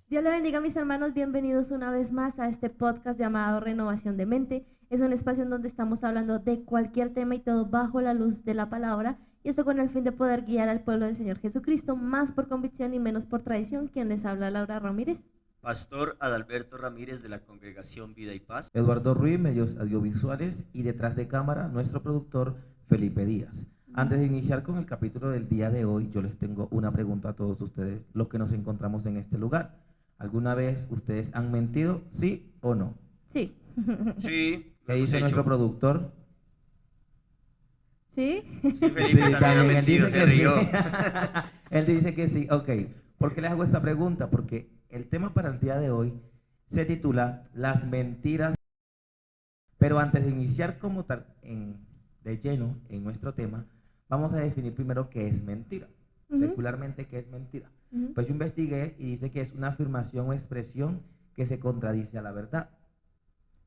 Dios le bendiga, mis hermanos, bienvenidos una vez más a este podcast llamado Renovación de Mente. Es un espacio en donde estamos hablando de cualquier tema y todo bajo la luz de la palabra, y esto con el fin de poder guiar al pueblo del Señor Jesucristo, más por convicción y menos por tradición. Quien les habla, Laura Ramírez. Pastor Adalberto Ramírez de la Congregación Vida y Paz. Eduardo Ruiz, medios audiovisuales, y detrás de cámara, nuestro productor Felipe Díaz. Antes de iniciar con el capítulo del día de hoy, yo les tengo una pregunta a todos ustedes, los que nos encontramos en este lugar. ¿Alguna vez ustedes han mentido, sí o no? Sí. Sí, ¿Qué dice nuestro productor? ¿Sí? Sí, Felipe también ha él mentido, dice se que sí. rió. Él dice que sí. Ok, ¿por qué les hago esta pregunta? Porque el tema para el día de hoy se titula Las mentiras. Pero antes de iniciar como tal de lleno en nuestro tema, vamos a definir primero qué es mentira. Secularmente, ¿qué es mentira? Pues yo investigué y dice que es una afirmación o expresión que se contradice a la verdad,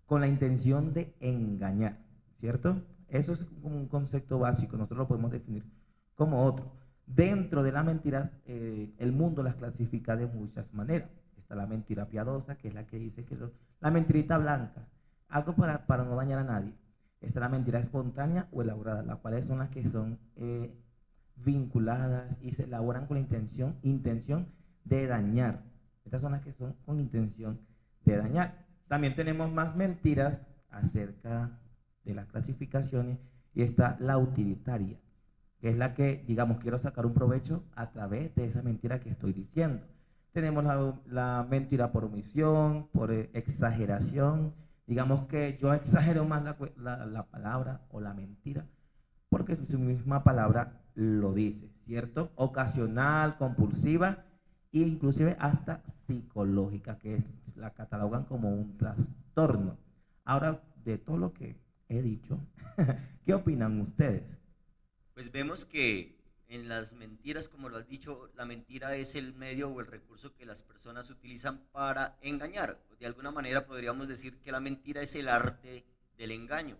con la intención de engañar, ¿cierto? Eso es como un concepto básico, nosotros lo podemos definir como otro. Dentro de las mentiras, el mundo las clasifica de muchas maneras. Está la mentira piadosa, que es la que dice que la mentirita blanca, algo para no dañar a nadie. Está la mentira espontánea o elaborada, las cuales son las que son vinculadas y se elaboran con la intención de dañar. Estas son las que son con intención de dañar. También tenemos más mentiras acerca de las clasificaciones, y está la utilitaria, que es la que, digamos, quiero sacar un provecho a través de esa mentira que estoy diciendo. Tenemos la mentira por omisión, por exageración. Digamos que yo exagero más la palabra o la mentira porque su misma palabra lo dice, ¿cierto? Ocasional, compulsiva e inclusive hasta psicológica, que la catalogan como un trastorno. Ahora, de todo lo que he dicho, ¿qué opinan ustedes? Pues vemos que en las mentiras, como lo has dicho, la mentira es el medio o el recurso que las personas utilizan para engañar. De alguna manera podríamos decir que la mentira es el arte del engaño.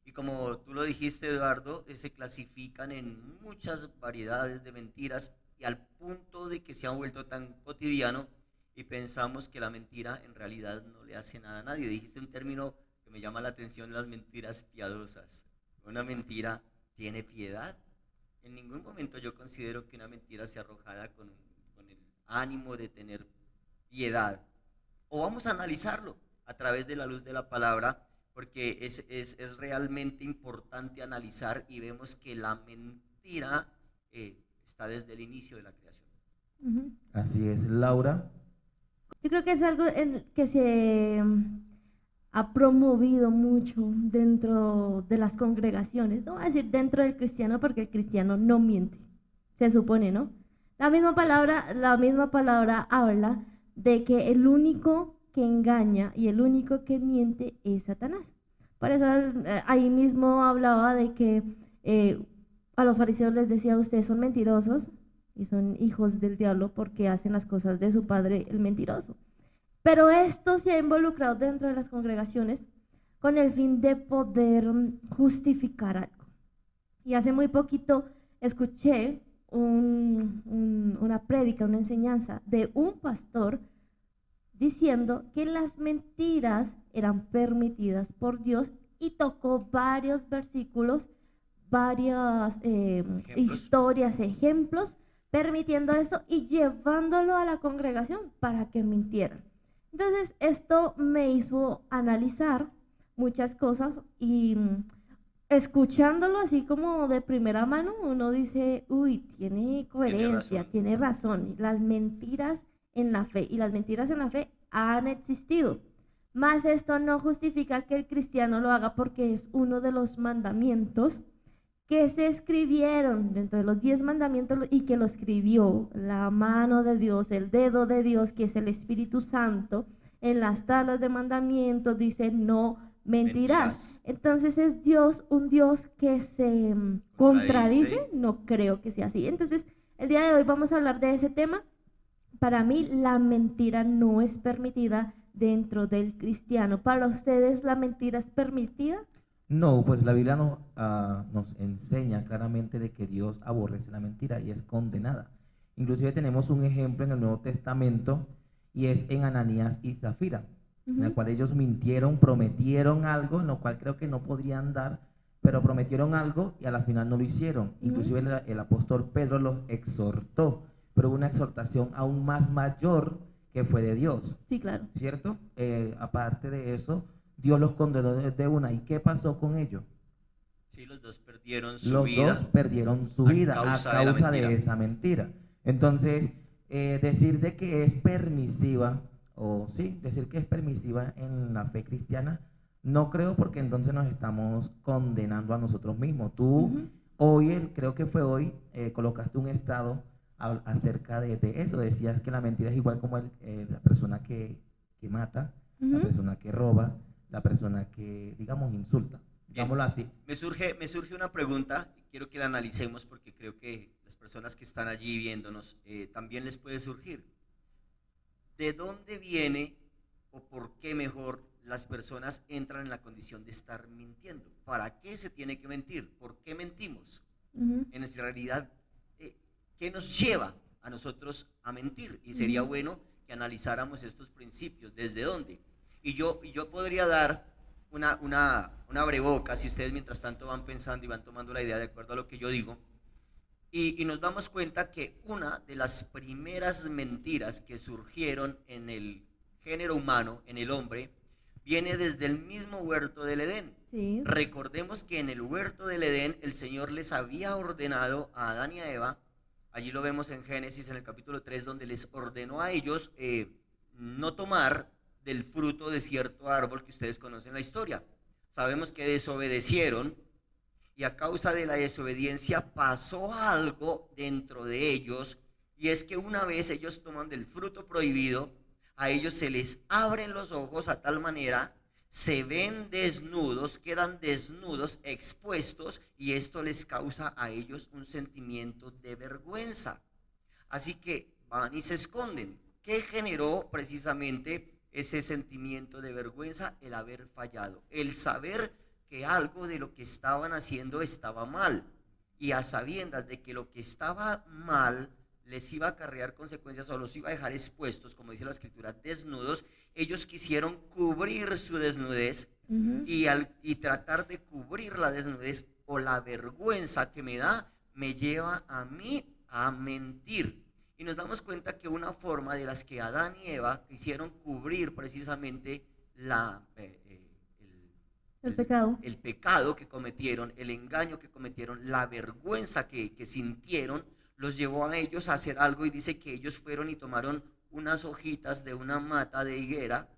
Y como tú lo dijiste, Eduardo, se clasifican en muchas variedades de mentiras y al punto de que se ha vuelto tan cotidiano y pensamos que la mentira en realidad no le hace nada a nadie. Dijiste un término que me llama la atención, las mentiras piadosas. ¿Una mentira tiene piedad? En ningún momento yo considero que una mentira sea arrojada con el ánimo de tener piedad. O vamos a analizarlo a través de la luz de la palabra, porque es realmente importante analizar y vemos que la mentira está desde el inicio de la creación. Así es, Laura. Yo creo que es algo que se ha promovido mucho dentro de las congregaciones, no voy a decir dentro del cristiano porque el cristiano no miente, se supone, ¿no? La misma palabra habla de que el único que engaña y el único que miente es Satanás. Por eso ahí mismo hablaba de que a los fariseos les decía: ustedes son mentirosos y son hijos del diablo porque hacen las cosas de su padre el mentiroso. Pero esto se ha involucrado dentro de las congregaciones con el fin de poder justificar algo. Y hace muy poquito escuché una prédica, una enseñanza de un pastor diciendo que las mentiras eran permitidas por Dios y tocó varios versículos, varias historias, ejemplos, permitiendo eso y llevándolo a la congregación para que mintieran. Entonces esto me hizo analizar muchas cosas y escuchándolo así como de primera mano, uno dice: uy, tiene coherencia, tiene razón. Las mentiras en la fe, y las mentiras en la fe han existido. Mas esto no justifica que el cristiano lo haga, porque es uno de los mandamientos que se escribieron dentro de los 10 mandamientos y que lo escribió la mano de Dios, el dedo de Dios, que es el Espíritu Santo. En las tablas de mandamientos dice: no mentirás. Entonces, ¿es Dios un Dios que se contradice? No creo que sea así. Entonces, el día de hoy vamos a hablar de ese tema. Para mí, la mentira no es permitida dentro del cristiano. ¿Para ustedes la mentira es permitida? No, pues la Biblia nos enseña claramente de que Dios aborrece la mentira y es condenada. Inclusive tenemos un ejemplo en el Nuevo Testamento y es en Ananías y Zafira, en la Ujú. cual ellos mintieron, prometieron algo, en lo cual creo que no podrían dar, pero prometieron algo y a la final no lo hicieron. Ujú. Inclusive el apóstol Pedro los exhortó, pero hubo una exhortación aún más mayor que fue de Dios, Sí, claro. ¿cierto? Aparte de eso, Dios los condenó de una. ¿Y qué pasó con ellos? Sí, los dos perdieron su Los dos vida perdieron su a vida a causa de la causa de mentira. esa mentira. Entonces, decir de que es permisiva, o sí, decir que es permisiva en la fe cristiana, no creo, porque entonces nos estamos condenando a nosotros mismos. Tú Ujú. hoy, creo que fue hoy, colocaste un estado acerca de eso. Decías que la mentira es igual como la persona que mata, la Ujú. persona que roba, la persona que, digamos, insulta. Bien, Digámoslo así. me surge una pregunta y quiero que la analicemos porque creo que las personas que están allí viéndonos también les puede surgir. ¿De dónde viene o por qué mejor las personas entran en la condición de estar mintiendo? ¿Para qué se tiene que mentir? ¿Por qué mentimos? Ujú. En nuestra realidad, eh, ¿qué nos lleva a nosotros a mentir? Y sería Ujú. bueno que analizáramos estos principios. ¿Desde dónde? Y yo podría dar una breboca, si ustedes mientras tanto van pensando y van tomando la idea de acuerdo a lo que yo digo, y nos damos cuenta que una de las primeras mentiras que surgieron en el género humano, en el hombre, viene desde el mismo huerto del Edén. Sí. Recordemos que en el huerto del Edén el Señor les había ordenado a Adán y a Eva, allí lo vemos en Génesis en el capítulo 3, donde les ordenó a ellos no tomar del fruto de cierto árbol que ustedes conocen la historia. Sabemos que desobedecieron y a causa de la desobediencia pasó algo dentro de ellos, y es que una vez ellos toman del fruto prohibido, a ellos se les abren los ojos a tal manera, se ven desnudos, quedan desnudos, expuestos, y esto les causa a ellos un sentimiento de vergüenza. Así que van y se esconden. ¿Qué generó precisamente ese sentimiento de vergüenza? El haber fallado, el saber que algo de lo que estaban haciendo estaba mal, y a sabiendas de que lo que estaba mal les iba a acarrear consecuencias o los iba a dejar expuestos, como dice la escritura, desnudos, ellos quisieron cubrir su desnudez, Ujú. y tratar de cubrir la desnudez o la vergüenza que me da me lleva a mí a mentir. Y nos damos cuenta que una forma de las que Adán y Eva quisieron cubrir precisamente El pecado. el pecado que cometieron, el engaño que cometieron, la vergüenza que sintieron, los llevó a ellos a hacer algo, y dice que ellos fueron y tomaron unas hojitas de una mata de higuera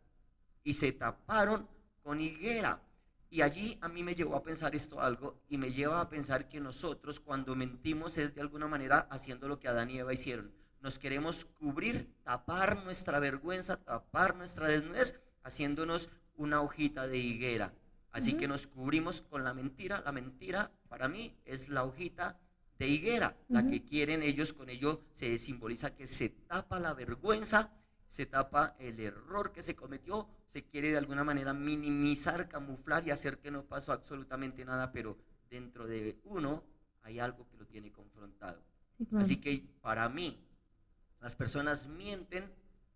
y se taparon con higuera. Y allí a mí me llevó a pensar esto algo, y me lleva a pensar que nosotros cuando mentimos es de alguna manera haciendo lo que Adán y Eva hicieron. Nos queremos cubrir, tapar nuestra vergüenza, tapar nuestra desnudez, haciéndonos una hojita de higuera. Así que Ujú. nos cubrimos con la mentira. La mentira para mí es la hojita de higuera, la Ujú. que quieren ellos. Con ello se simboliza que se tapa la vergüenza, se tapa el error que se cometió, se quiere de alguna manera minimizar, camuflar y hacer que no pasó absolutamente nada, pero dentro de uno hay algo que lo tiene confrontado. Sí, claro. Así que para mí, las personas mienten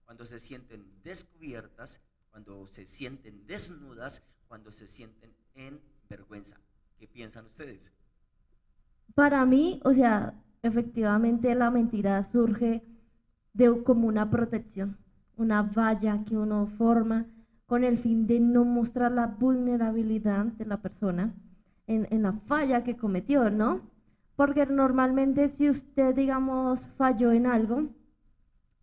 cuando se sienten descubiertas, cuando se sienten desnudas, cuando se sienten en vergüenza. ¿Qué piensan ustedes? Para mí, o sea, efectivamente la mentira surge de como una protección, una valla que uno forma con el fin de no mostrar la vulnerabilidad de la persona en la falla que cometió, ¿no? Porque normalmente si usted, digamos, falló en algo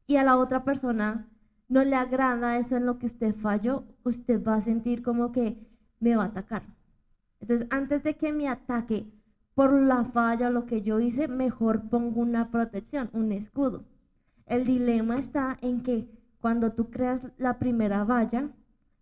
y a la otra persona no le agrada eso en lo que usted falló, usted va a sentir como que me va a atacar. Entonces, antes de que me ataque por la falla o lo que yo hice, mejor pongo una protección, un escudo. El dilema está en que cuando tú creas la primera valla,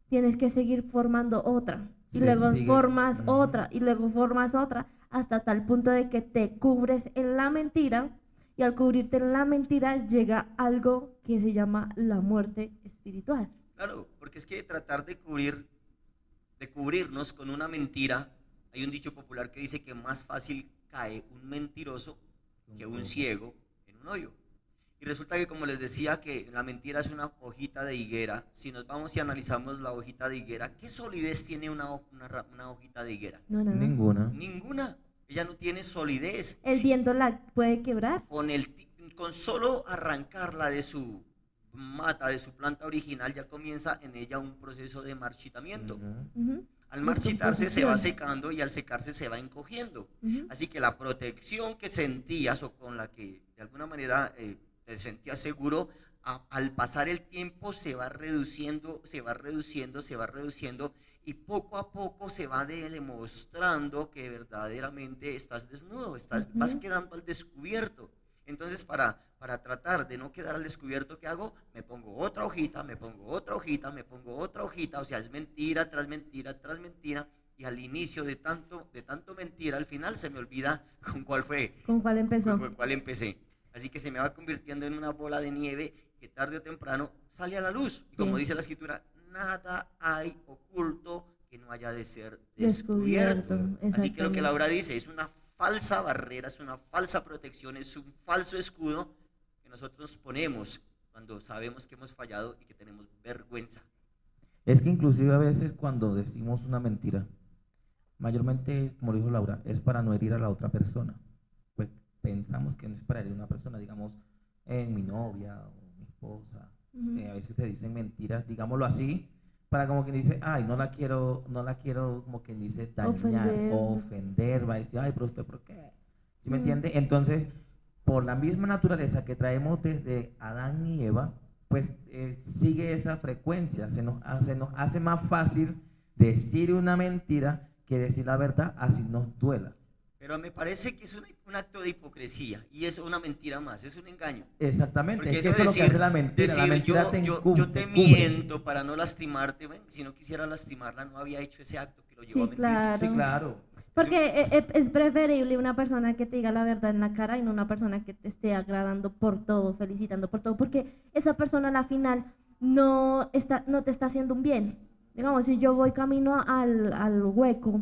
tienes que seguir formando otra, y Se luego sigue. formas Ujú. otra, y luego formas otra, hasta tal punto de que te cubres en la mentira, y al cubrirte en la mentira llega algo que se llama la muerte espiritual. Claro, porque es que tratar de cubrirnos con una mentira, hay un dicho popular que dice que más fácil cae un mentiroso Un que un cojo. ciego en un hoyo. Y resulta que, como les decía, que la mentira es una hojita de higuera. Si nos vamos y analizamos la hojita de higuera, ¿qué solidez tiene una hojita de higuera? No, no, no. Ninguna. Ninguna. Ella no tiene solidez. El viento la puede quebrar. Con solo arrancarla de su mata, de su planta original, ya comienza en ella un proceso de marchitamiento. Ujú. Al marchitarse se va Descomposición. secando y al secarse se va encogiendo. Ujú. Así que la protección que sentías o con la que de alguna manera te sentías seguro, al pasar el tiempo se va reduciendo, se va reduciendo, se va reduciendo y poco a poco se va demostrando que verdaderamente estás desnudo, vas Ujú. quedando al descubierto. Entonces, para tratar de no quedar al descubierto, ¿qué hago? Me pongo otra hojita, me pongo otra hojita, me pongo otra hojita, o sea, es mentira tras mentira tras mentira, y al inicio de tanto mentira, al final se me olvida con cuál fue, ¿Con cuál empezó? con cuál empecé. Así que se me va convirtiendo en una bola de nieve que tarde o temprano sale a la luz. Y como Sí. dice la escritura, nada hay oculto que no haya de ser Descubierto, descubierto. Así que lo que exactamente. Laura dice es una falsa barrera, es una falsa protección, es un falso escudo que nosotros ponemos cuando sabemos que hemos fallado y que tenemos vergüenza. Es que inclusive a veces cuando decimos una mentira, mayormente, como lo dijo Laura, es para no herir a la otra persona. Pues pensamos que no es para herir a una persona, digamos, en mi novia o mi esposa. Ujú. A veces te dicen mentiras, digámoslo así, para como quien dice, ay, no la quiero, como quien dice, dañar Ofender. o ofender, va a decir, ay, pero usted, ¿por qué? ¿Sí me Mm. entiende? Entonces, por la misma naturaleza que traemos desde Adán y Eva, pues sigue esa frecuencia, se nos hace más fácil decir una mentira que decir la verdad, así nos duela. Pero me parece que es un acto de hipocresía y es una mentira más, es un engaño. Exactamente, Porque es que eso eso es lo que hace la decir mentira yo te te cubre. miento para no lastimarte, bueno, si no quisiera lastimarla no había hecho ese acto que lo llevó a Sí, mentir. Sí, claro. claro. Eso, Porque es preferible una persona que te diga la verdad en la cara y no una persona que te esté agradando por todo, felicitando por todo, porque esa persona a la final no te está haciendo un bien. Digamos, si yo voy camino al hueco,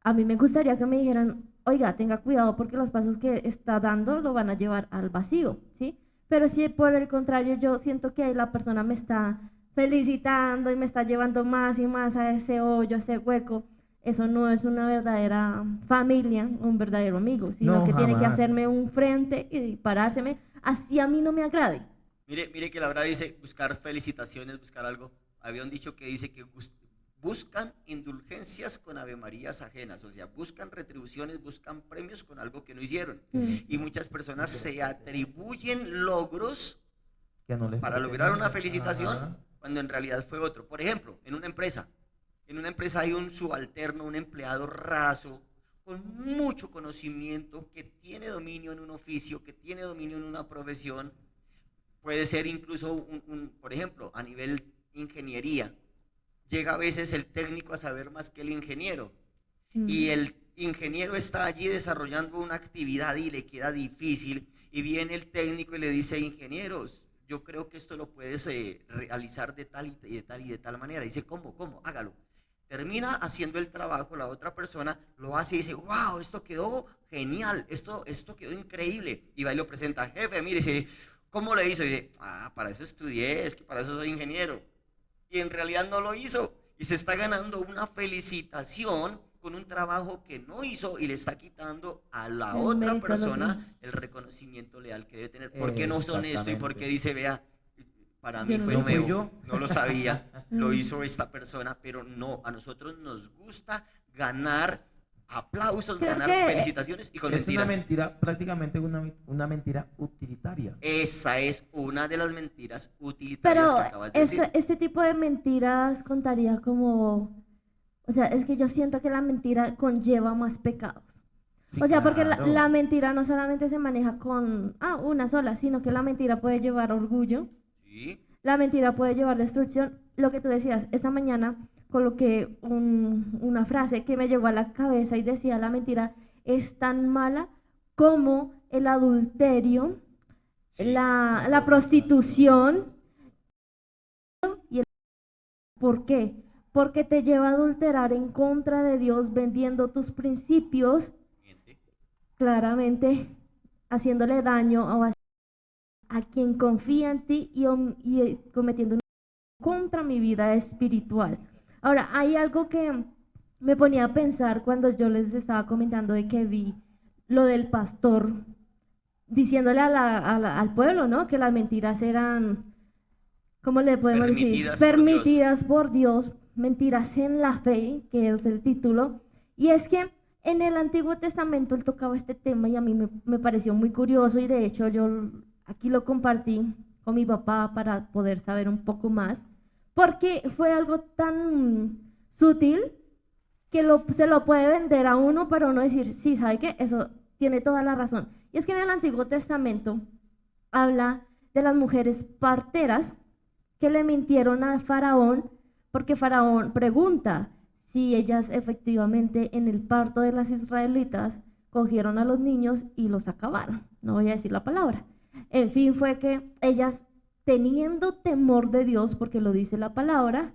a mí me gustaría que me dijeran, oiga, tenga cuidado porque los pasos que está dando lo van a llevar al vacío, ¿sí? Pero si por el contrario yo siento que la persona me está felicitando y me está llevando más y más a ese hoyo, a ese hueco, eso no es una verdadera familia, un verdadero amigo, sino No, que tiene que jamás. hacerme un frente y parárseme, así a mí no me agrade. mire que la verdad dice buscar felicitaciones, buscar algo. Había un dicho que dice que buscan indulgencias con avemarías ajenas, o sea, buscan retribuciones, buscan premios con algo que no hicieron. Mm. Y muchas personas se atribuyen logros Que no les para lograr una pertenece. felicitación Ajá. cuando en realidad fue otro. Por ejemplo, en una empresa hay un subalterno, un empleado raso, con mucho conocimiento, que tiene dominio en un oficio, que tiene dominio en una profesión, puede ser incluso por ejemplo, a nivel ingeniería. Llega a veces el técnico a saber más que el ingeniero y Mm. el ingeniero está allí desarrollando una actividad y le queda difícil y viene el técnico y le dice, ingenieros, yo creo que esto lo puedes realizar de tal y de tal y de tal manera. Dice, ¿cómo? Hágalo. Termina haciendo el trabajo, la otra persona lo hace y dice, wow, esto quedó genial, esto quedó increíble. Y va y lo presenta, jefe, mire, dice, ¿cómo le hizo? Y dice, para eso estudié, es que para eso soy ingeniero. Y en realidad no lo hizo. Y se está ganando una felicitación con un trabajo que no hizo y le está quitando a la El otra mérito al otro. persona el reconocimiento leal que debe tener. ¿Por qué no es honesto y por qué Exactamente. dice, vea, para Yo mí no fue lo No fui sé. nuevo, yo. no lo sabía, lo Mm. hizo esta persona, pero no, a nosotros nos gusta ganar aplausos, Creo ganar que felicitaciones y con Es una mentiras. mentira, prácticamente una mentira utilitaria. Esa es una de las mentiras pero utilitarias que acabas de decir. este tipo de mentiras contaría como, o sea, es que yo siento que la mentira conlleva más pecados. Sí, O sea, porque la claro. mentira no solamente se maneja con, una sola, sino que la mentira puede llevar orgullo, ¿Sí? la mentira puede llevar destrucción. Lo que tú decías, esta mañana coloqué una frase que me llegó a la cabeza y decía, la mentira es tan mala como el adulterio, Sí. la prostitución y el... ¿Por qué? Porque te lleva a adulterar en contra de Dios, vendiendo tus principios, Miente. claramente haciéndole daño a quien confía en ti y cometiendo contra mi vida espiritual. Ahora, hay algo que me ponía a pensar cuando yo les estaba comentando de que vi lo del pastor diciéndole al pueblo, ¿no? Que las mentiras eran, ¿cómo le podemos decir? Permitidas por Dios. Permitidas por Dios, mentiras en la fe, que es el título. Y es que en el Antiguo Testamento él tocaba este tema y a mí me pareció muy curioso y de hecho yo aquí lo compartí con mi papá para poder saber un poco más, porque fue algo tan sutil que se lo puede vender a uno para uno decir, sí, ¿sabe qué? Eso tiene toda la razón. Y es que en el Antiguo Testamento habla de las mujeres parteras que le mintieron a Faraón, porque Faraón pregunta si ellas efectivamente en el parto de las israelitas cogieron a los niños y los acabaron. No voy a decir la palabra. En fin, fue que ellas, teniendo temor de Dios, porque lo dice la palabra,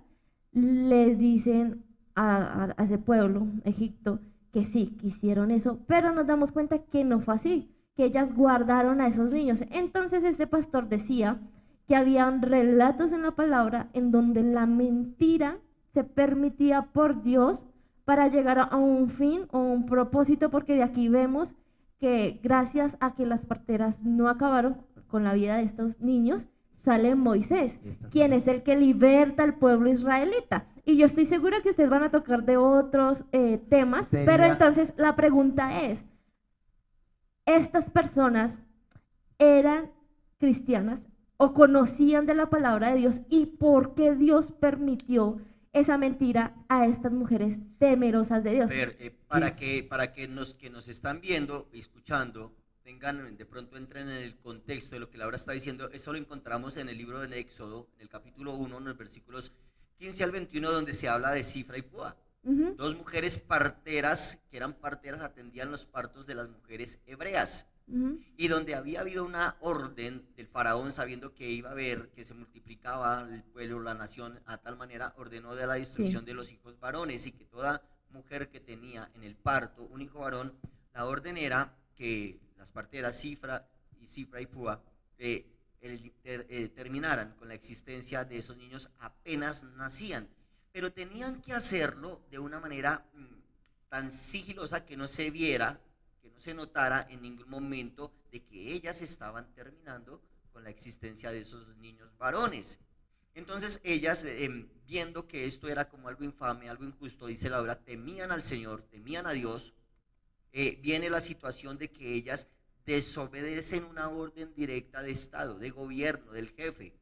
les dicen a ese pueblo, Egipto, que sí, que hicieron eso, pero nos damos cuenta que no fue así, que ellas guardaron a esos niños. Entonces este pastor decía que habían relatos en la palabra en donde la mentira se permitía por Dios para llegar a un fin o un propósito, porque de aquí vemos que gracias a que las parteras no acabaron con la vida de estos niños, sale Moisés, quien es el que liberta al pueblo israelita. Y yo estoy segura que ustedes van a tocar de otros temas, pero entonces la pregunta es, ¿estas personas eran cristianas o conocían de la palabra de Dios? ¿Y por qué Dios permitió esa mentira a estas mujeres temerosas de Dios? Para que nos están viendo y escuchando tengan, de pronto entren en el contexto de lo que Laura está diciendo, eso lo encontramos en el libro del Éxodo, en el capítulo 1, en los versículos 15 al 21, donde se habla de Cifra y Púa. Dos mujeres parteras, que eran parteras, atendían los partos de las mujeres hebreas. Y donde había habido una orden del faraón, sabiendo que iba a haber que se multiplicaba el pueblo, la nación, a tal manera ordenó de la destrucción de los hijos varones, y que toda mujer que tenía en el parto un hijo varón, la orden era que las parteras Cifra y Púa terminaran con la existencia de esos niños apenas nacían, pero tenían que hacerlo de una manera tan sigilosa que no se viera, que no se notara en ningún momento de que ellas estaban terminando con la existencia de esos niños varones. Entonces ellas, viendo que esto era como algo infame, algo injusto, dice la obra, temían al Señor, temían a Dios. Viene la situación de que ellas desobedecen una orden directa de Estado, de gobierno, del jefe,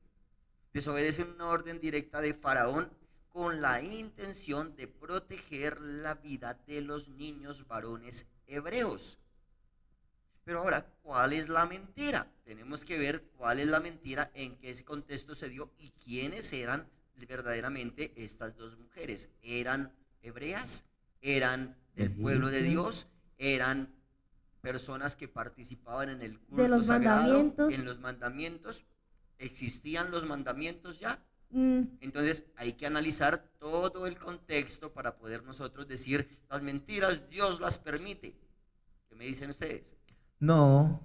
desobedecen una orden directa de Faraón con la intención de proteger la vida de los niños varones hebreos. Pero ahora, ¿cuál es la mentira? Tenemos que ver cuál es la mentira, en qué contexto se dio y quiénes eran verdaderamente estas dos mujeres. ¿Eran hebreas? ¿Eran del pueblo de Dios? ¿Eran personas que participaban en el culto de los sagrado, en los mandamientos? ¿Existían los mandamientos ya? Entonces hay que analizar todo el contexto para poder nosotros decir, las mentiras Dios las permite. ¿Qué me dicen ustedes? No,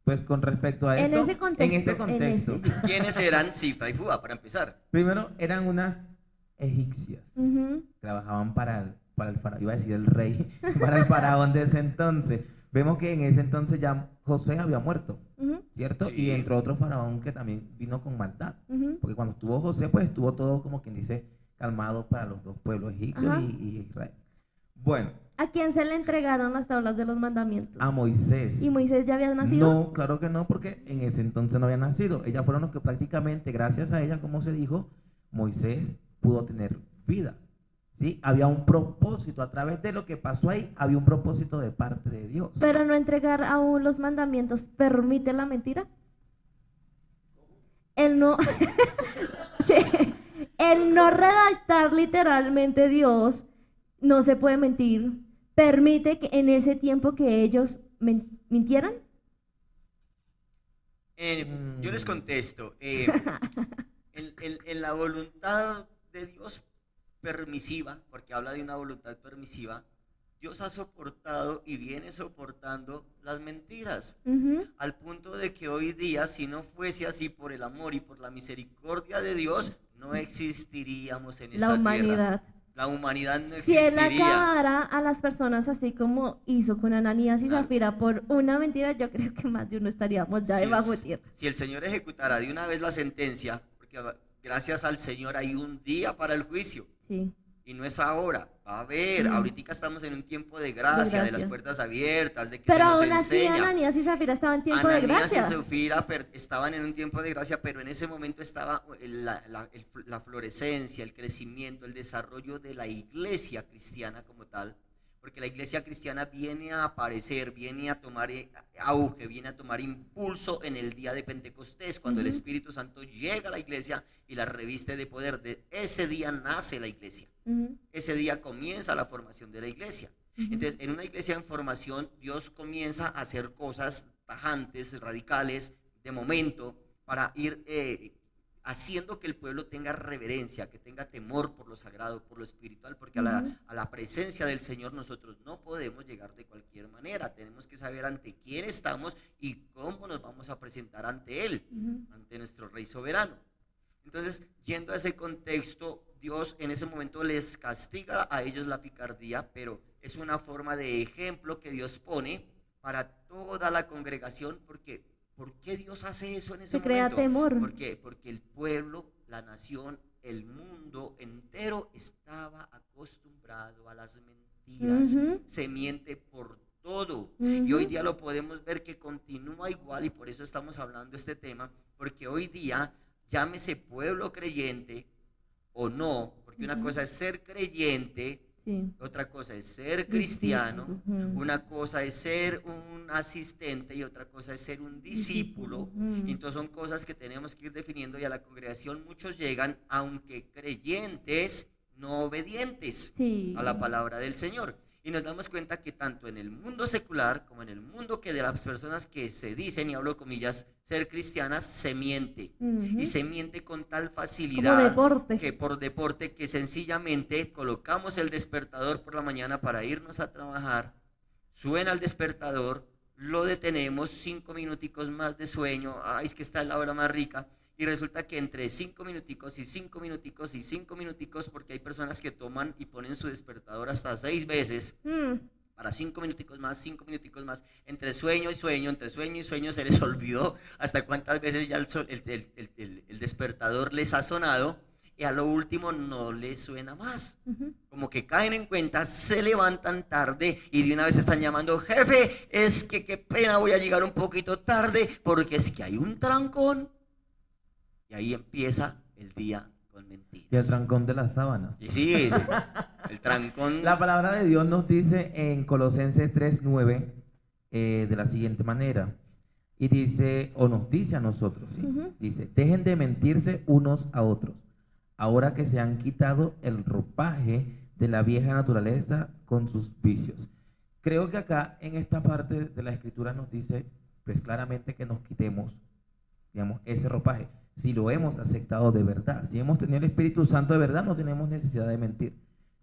pues con respecto a esto, en este contexto, ¿quiénes eran Cifra y Púa, para empezar? Primero eran unas egipcias, trabajaban para el faraón, iba a decir el rey, para el faraón de ese entonces. Vemos que en ese entonces ya José había muerto, ¿cierto? Sí. Y entró otro faraón que también vino con maldad, porque cuando estuvo José, pues estuvo todo, como quien dice, calmado para los dos pueblos, egipcios y Israel. Bueno. ¿A quién se le entregaron las tablas de los mandamientos? A Moisés. ¿Y Moisés ya había nacido? No, claro que no, porque en ese entonces no había nacido. Ellas fueron los que prácticamente, gracias a ella, como se dijo, Moisés pudo tener vida. ¿Sí? Había un propósito, a través de lo que pasó ahí, había un propósito de parte de Dios. Pero no entregar aún los mandamientos, ¿permite la mentira? El no, el no redactar literalmente Dios, no se puede mentir, permite que en ese tiempo que ellos mintieran. Yo les contesto, en la voluntad de Dios permisiva, porque habla de una voluntad permisiva, Dios ha soportado y viene soportando las mentiras, Ujú. al punto de que hoy día, si no fuese así por el amor y por la misericordia de Dios, no existiríamos en La esta tierra. humanidad. La humanidad no Si él existiría. acabara a las personas así como hizo con Ananías y Claro. Zafira por una mentira, yo creo que más de uno estaríamos ya Si debajo de el, tierra. si el Señor ejecutara de una vez la sentencia, porque gracias al Señor hay un día para el juicio, Sí, y no es ahora, va a haber. Mm. Ahorita estamos en un tiempo de gracia, de las gracia. puertas abiertas, de que Pero se nos aún así enseña. Ananías y Zafira estaban en tiempo de Ananías y gracia. Zafira estaban en un tiempo de gracia, pero en ese momento estaba la florescencia, el crecimiento, el desarrollo de la iglesia cristiana como tal, porque la iglesia cristiana viene a aparecer, viene a tomar auge, viene a tomar impulso en el día de Pentecostés, cuando el Ujú. Espíritu Santo llega a la iglesia y la reviste de poder. De ese día nace la iglesia, Ujú, ese día comienza la formación de la iglesia. ujú. Entonces, en una iglesia en formación, Dios comienza a hacer cosas tajantes, radicales, de momento, para ir haciendo que el pueblo tenga reverencia, que tenga temor por lo sagrado, por lo espiritual, porque Ujú. a la presencia del Señor nosotros no podemos llegar de cualquier manera. Tenemos que saber ante quién estamos y cómo nos vamos a presentar ante Él, Ujú. ante nuestro Rey soberano. Entonces, yendo a ese contexto, Dios en ese momento les castiga a ellos la picardía, pero es una forma de ejemplo que Dios pone para toda la congregación, porque ¿por qué Dios hace eso en ese Se crea momento? temor. ¿Por qué? Porque el pueblo, la nación, el mundo entero estaba acostumbrado a las mentiras. Ujú. Se miente por todo. Y hoy Ujú. día lo podemos ver que continúa igual, y por eso estamos hablando de este tema, porque hoy día, llámese pueblo creyente o no, porque una Ujú. cosa es ser creyente, Sí. otra cosa es ser cristiano, Discípulo. Ujú. una cosa es ser un asistente y otra cosa es ser un discípulo. Ujú. Entonces son cosas que tenemos que ir definiendo, y a la congregación muchos llegan, aunque creyentes, no obedientes Sí. a la palabra del Señor. Y nos damos cuenta que tanto en el mundo secular como en el mundo que de las personas que se dicen, y hablo comillas, ser cristianas, se miente. Ujú. Y se miente con tal Como facilidad deporte. que por deporte, que sencillamente colocamos el despertador por la mañana para irnos a trabajar, suena el despertador, lo detenemos, 5 minuticos más de sueño, ay, es que está la hora más rica, y resulta que entre 5 minuticos y 5 minuticos y 5 minuticos, porque hay personas que toman y ponen su despertador hasta 6 veces, Mm. para 5 minuticos más, entre sueño y sueño, entre sueño y sueño, se les olvidó hasta cuántas veces ya el despertador les ha sonado, y a lo último no les suena más. Ujú. Como que caen en cuenta, se levantan tarde y de una vez están llamando: jefe, es que qué pena, voy a llegar un poquito tarde porque es que hay un trancón. Y ahí empieza el día con Y el mentiras. trancón de las sábanas. Y sí, sí, el trancón. La palabra de Dios nos dice en Colosenses 3:9 de la siguiente manera. Y dice, o nos dice a nosotros, ¿sí? Ujú. Dice, dejen de mentirse unos a otros, ahora que se han quitado el ropaje de la vieja naturaleza con sus vicios. Creo que acá en esta parte de la escritura nos dice, pues claramente, que nos quitemos, digamos, ese ropaje. Si lo hemos aceptado de verdad, si hemos tenido el Espíritu Santo de verdad, no tenemos necesidad de mentir.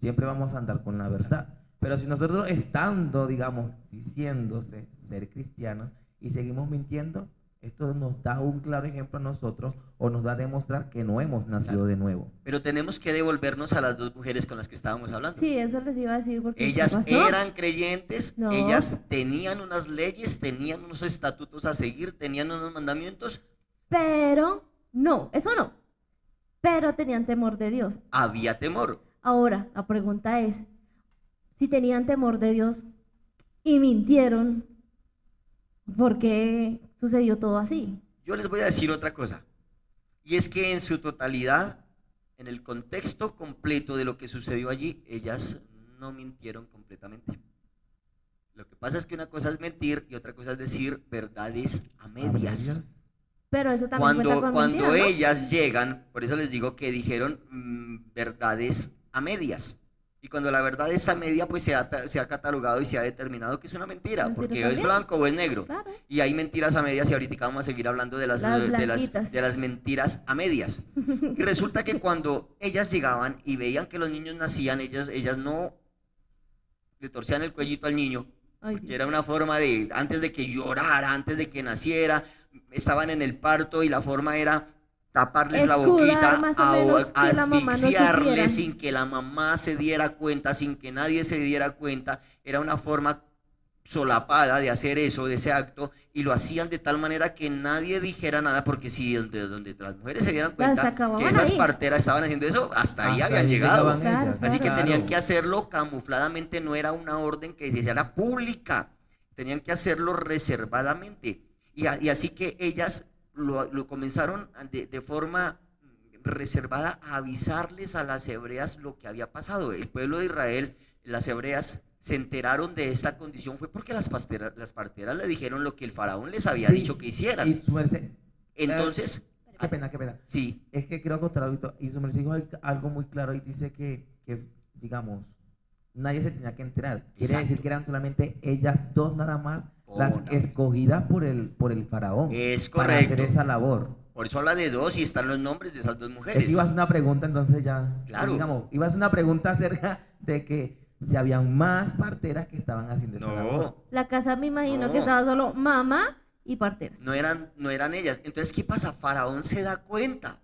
Siempre vamos a andar con la verdad. Pero si nosotros estando, digamos, diciéndose ser cristianos y seguimos mintiendo, esto nos da un claro ejemplo a nosotros, o nos da a demostrar que no hemos nacido de nuevo. Pero tenemos que devolvernos a las dos mujeres con las que estábamos hablando. Sí, eso les iba a decir porque ¿qué Ellas pasó? eran creyentes, No. ellas tenían unas leyes, tenían unos estatutos a seguir, tenían unos mandamientos, Pero no, eso no. Pero tenían temor de Dios. había temor. Ahora, la pregunta es, si tenían temor de Dios y mintieron, ¿por qué sucedió todo así? Yo les voy a decir otra cosa, y es que en su totalidad, en el contexto completo de lo que sucedió allí, ellas no mintieron completamente. Lo que pasa es que una cosa es mentir y otra cosa es decir verdades a medias. Pero eso también cuenta con Cuando mentiras, ¿no? ellas llegan, por eso les digo que dijeron verdades a medias. Y cuando la verdad es a media, pues se ha catalogado y se ha determinado que es una mentira, Mentira porque o es también. blanco o es negro. Claro. Y hay mentiras a medias, y ahorita vamos a seguir hablando de las Blanquitas. mentiras a medias. Y resulta que cuando ellas llegaban y veían que los niños nacían, ellas no le torcían el cuellito al niño, Ay, porque Dios. era una forma de, antes de que llorara, antes de que naciera, estaban en el parto y la forma era taparles la Escudar boquita, más o menos que la mamá no asfixiarles supiera. sin que la mamá se diera cuenta, sin que nadie se diera cuenta. Era una forma solapada de hacer eso, de ese acto, y lo hacían de tal manera que nadie dijera nada, porque si donde las mujeres se dieran Las cuenta que acababan esas ahí. parteras estaban haciendo eso, hasta ahí Hasta habían ahí llegado. llegaban Claro, ellas, Así que claro. tenían claro. que hacerlo camufladamente, no era una orden que se hiciera pública, tenían que hacerlo reservadamente. Y así que ellas lo comenzaron de forma reservada a avisarles a las hebreas lo que había pasado. El pueblo de Israel, las hebreas, se enteraron de esta condición fue porque las parteras le dijeron lo que el faraón les había Sí, dicho que y hicieran. su merced, Entonces, qué pena, qué pena. sí, Es que quiero contar algo, y su merced dijo algo muy claro y dice digamos, nadie se tenía que enterar. Quiere Exacto. decir que eran solamente ellas dos nada más las Una. escogidas por el faraón Es para hacer correcto. esa labor. Por eso habla de dos y están los nombres de esas dos Es que mujeres. iba a hacer una pregunta, entonces ya, Claro. digamos, iba a hacer una pregunta acerca de que si habían más parteras que estaban haciendo esa labor. No, La casa me imagino No. que estaba solo mamá y parteras. no eran ellas. Entonces, ¿qué pasa? Faraón se da cuenta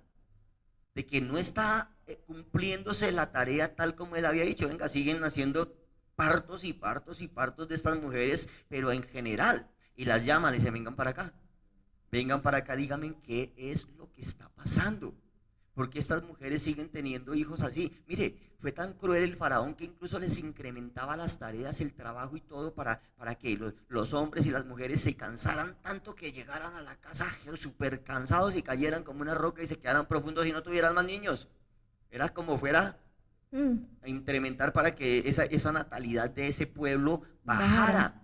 de que no está cumpliéndose la tarea tal como él había dicho. Venga, siguen haciendo partos y partos y partos de estas mujeres, pero en general. Y las llaman y dicen, vengan para acá, díganme qué es lo que está pasando. Porque estas mujeres siguen teniendo hijos así. Mire, fue tan cruel el faraón que incluso les incrementaba las tareas, el trabajo y todo para que los hombres y las mujeres se cansaran tanto que llegaran a la casa súper cansados y cayeran como una roca y se quedaran profundos y no tuvieran más niños. Era como fuera Mm, a incrementar para que esa natalidad de ese pueblo bajara.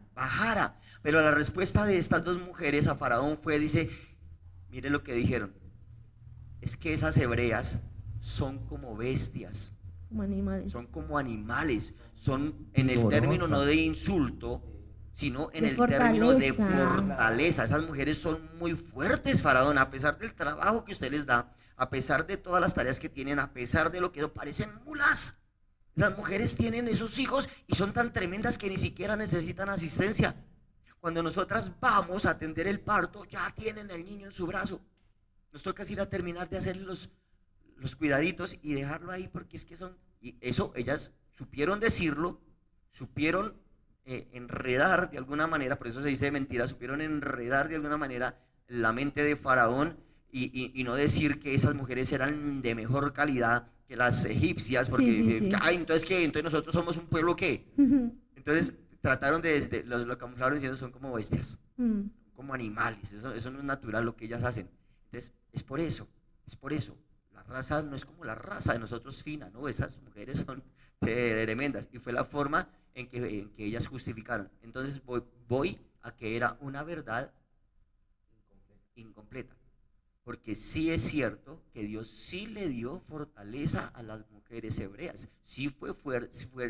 Pero la respuesta de estas dos mujeres a faraón fue, dice, mire lo que dijeron. Es que esas hebreas son como bestias, como animales. son como animales, son en el Vigorosa. término no de insulto, sino en De el término de fortaleza. fortaleza. Esas mujeres son muy fuertes, faraón, a pesar del trabajo que usted les da, a pesar de todas las tareas que tienen, a pesar de lo que parecen mulas. Esas mujeres tienen esos hijos y son tan tremendas que ni siquiera necesitan asistencia. Cuando nosotras vamos a atender el parto, ya tienen el niño en su brazo. Nos toca ir a terminar de hacer los cuidaditos y dejarlo ahí porque es que son, y eso ellas supieron decirlo, supieron enredar de alguna manera, por eso se dice mentira, supieron enredar de alguna manera la mente de Faraón y no decir que esas mujeres eran de mejor calidad que las egipcias, porque, Sí. ay, entonces ¿qué? Entonces nosotros somos un pueblo ¿qué? Entonces trataron lo camuflaron diciendo son como bestias, Mm, como animales, eso no es natural lo que ellas hacen. Entonces, es por eso, la raza no es como la raza de nosotros fina, ¿no? Esas mujeres son tremendas y fue la forma en que ellas justificaron. Entonces voy a que era una verdad incompleta, porque sí es cierto que Dios sí le dio fortaleza a las mujeres hebreas, sí fue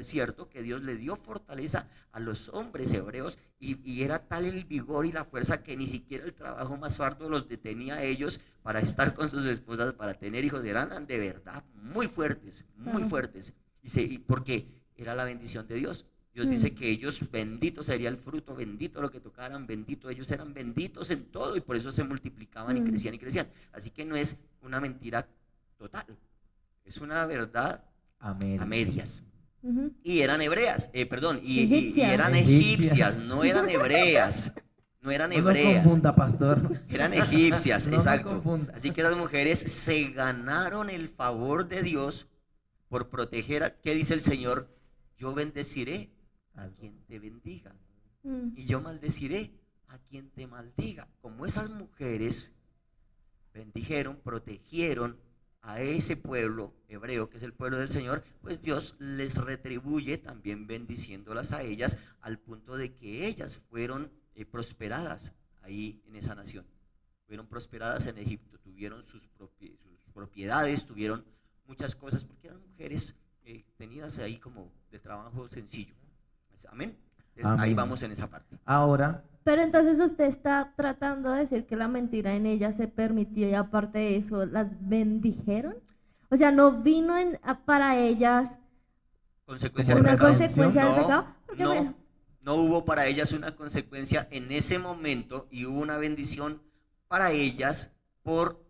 cierto que Dios le dio fortaleza a los hombres hebreos y era tal el vigor y la fuerza que ni siquiera el trabajo más arduo los detenía a ellos para estar con sus esposas, para tener hijos, eran de verdad muy fuertes, y porque era la bendición de Dios. Dios dice que ellos, bendito sería el fruto, bendito lo que tocaran, bendito, ellos eran benditos en todo y por eso se multiplicaban y crecían y crecían. Así que no es una mentira total, es una verdad a medias. ujú. Y eran hebreas, y Egipcias. eran egipcias, no eran hebreas, no eran No nos hebreas, confunda, pastor. eran egipcias, No nos exacto. confunda. Así que las mujeres se ganaron el favor de Dios por proteger, ¿qué dice el Señor? Yo bendeciré a quien te bendiga Mm, y yo maldeciré a quien te maldiga. Como esas mujeres bendijeron, protegieron a ese pueblo hebreo que es el pueblo del Señor, pues Dios les retribuye también bendiciéndolas a ellas al punto de que ellas fueron prosperadas ahí en esa nación, fueron prosperadas en Egipto, tuvieron sus propiedades, tuvieron muchas cosas porque eran mujeres tenidas ahí como de trabajo sencillo. Amén. Entonces, ahí Amén. vamos en esa parte. Ahora, Pero entonces usted está tratando de decir que la mentira en ella se permitió y aparte de eso, ¿las bendijeron? O sea, no vino para ellas Consecuencia Como del una pecado. consecuencia del No, pecado, Porque no hubo para ellas una consecuencia en ese momento y hubo una bendición para ellas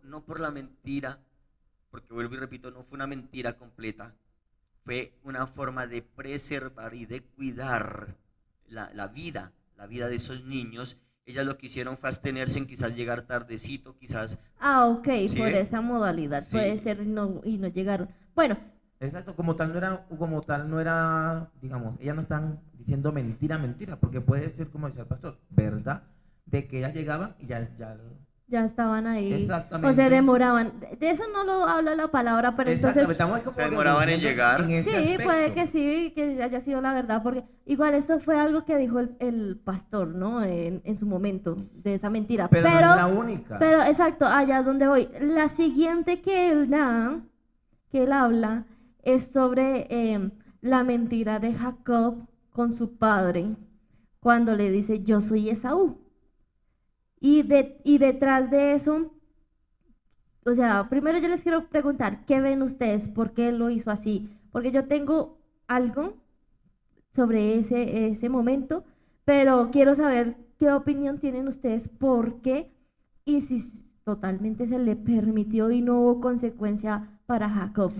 no por la mentira, porque vuelvo y repito, no fue una mentira completa, fue una forma de preservar y de cuidar la vida de esos niños. Ellas lo que hicieron fue abstenerse en quizás llegar tardecito, quizás. ok, ¿Sí por ve? esa modalidad Sí. puede ser y no llegaron. Bueno, Exacto, como tal no era, digamos, ellas no están diciendo mentira, mentira, porque puede ser, como decía el pastor, verdad, de que ellas llegaban y ya estaban ahí. O exactamente. se demoraban. De eso no lo habla la palabra, pero entonces Estamos como Se demoraban en deduciendo llegar. en ese sí, aspecto. puede que sí, que haya sido la verdad, porque igual esto fue algo que dijo el pastor, ¿no? En su momento, de esa mentira. Pero no es la única. Pero exacto, allá es donde voy. La siguiente que él da, que él habla, es sobre la mentira de Jacob con su padre, cuando le dice, yo soy Esaú. Y detrás de eso, o sea, primero yo les quiero preguntar, ¿qué ven ustedes? ¿Por qué lo hizo así? Porque yo tengo algo sobre ese momento, pero quiero saber qué opinión tienen ustedes, por qué y si totalmente se le permitió y no hubo consecuencia para Jacob,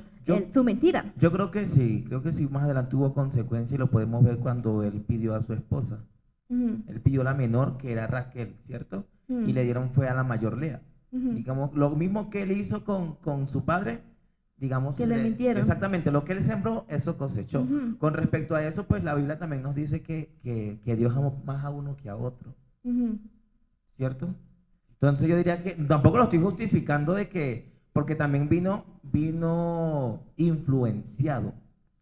su mentira. Yo creo que sí, más adelante hubo consecuencias y lo podemos ver cuando él pidió a su esposa. Él pidió la menor, que era Raquel, ¿cierto? Y le dieron fue a la mayor Lea. Digamos, lo mismo que él hizo con su padre, digamos. Que le mintieron. Exactamente, lo que él sembró, eso cosechó. Con respecto a eso, pues la Biblia también nos dice que Dios ama más a uno que a otro. ¿Cierto? Entonces yo diría que, tampoco lo estoy justificando porque también vino influenciado.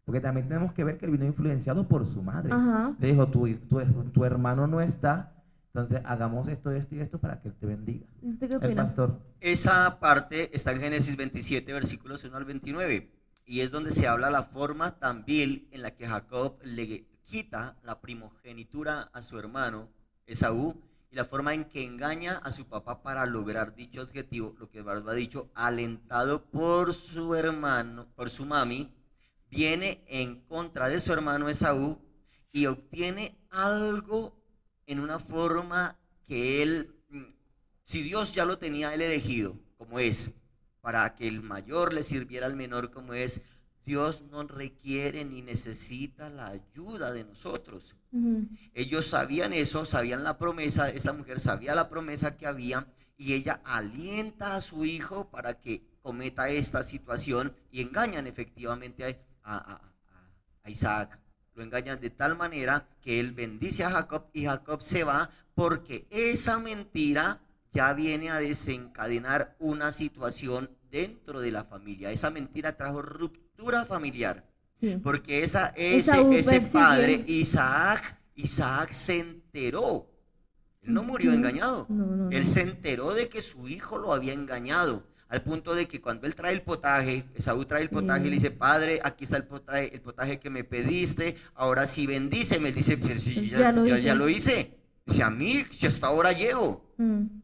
Porque también tenemos que ver que él vino influenciado por su madre. Ajá. Le dijo, tu hermano no está, entonces hagamos esto, esto y esto para que él te bendiga. ¿Usted qué El opina? pastor. Esa parte está en Génesis 27, versículos 1 al 29, y es donde se habla la forma tan vil en la que Jacob le quita la primogenitura a su hermano Esaú, y la forma en que engaña a su papá para lograr dicho objetivo, lo que Eduardo ha dicho, alentado por su hermano, por su mami, viene en contra de su hermano Esaú y obtiene algo en una forma que él, si Dios ya lo tenía él elegido, como es, para que el mayor le sirviera al menor, como es, Dios no requiere ni necesita la ayuda de nosotros. Ellos sabían eso, sabían la promesa, esta mujer sabía la promesa que había, y ella alienta a su hijo para que cometa esta situación, y engañan efectivamente a Isaac. Lo engañan de tal manera que él bendice a Jacob y Jacob se va, porque esa mentira ya viene a desencadenar una situación dentro de la familia. Esa mentira trajo ruptura familiar. Sí. Porque ese padre, Isaac se enteró. Él no murió engañado. Él se enteró de que su hijo lo había engañado. Al punto de que cuando él trae el potaje, Esaú trae el potaje y le dice, padre, aquí está el potaje que me pediste, ahora sí bendíceme. Él dice, pues sí, ya lo hice. Dice, a mí, si hasta ahora llevo.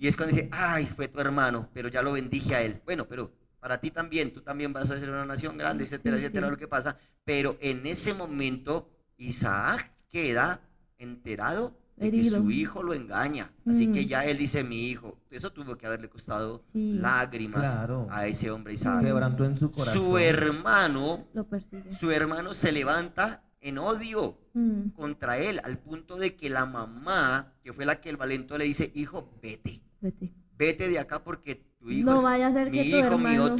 Y es cuando dice, ay, fue tu hermano, pero ya lo bendije a él. Bueno, pero para ti también, tú también vas a ser una nación grande, etcétera, etcétera, lo que pasa. Pero en ese momento, Isaac queda enterado de que su hijo lo engaña. Así que ya él dice, mi hijo, eso tuvo que haberle costado lágrimas a ese hombre Isaac. Quebrantó en su corazón. Su hermano se levanta en odio contra él, al punto de que la mamá, que fue la que el valentó, le dice, hijo, vete de acá, porque tu hijo no vaya a ser que tu hermano...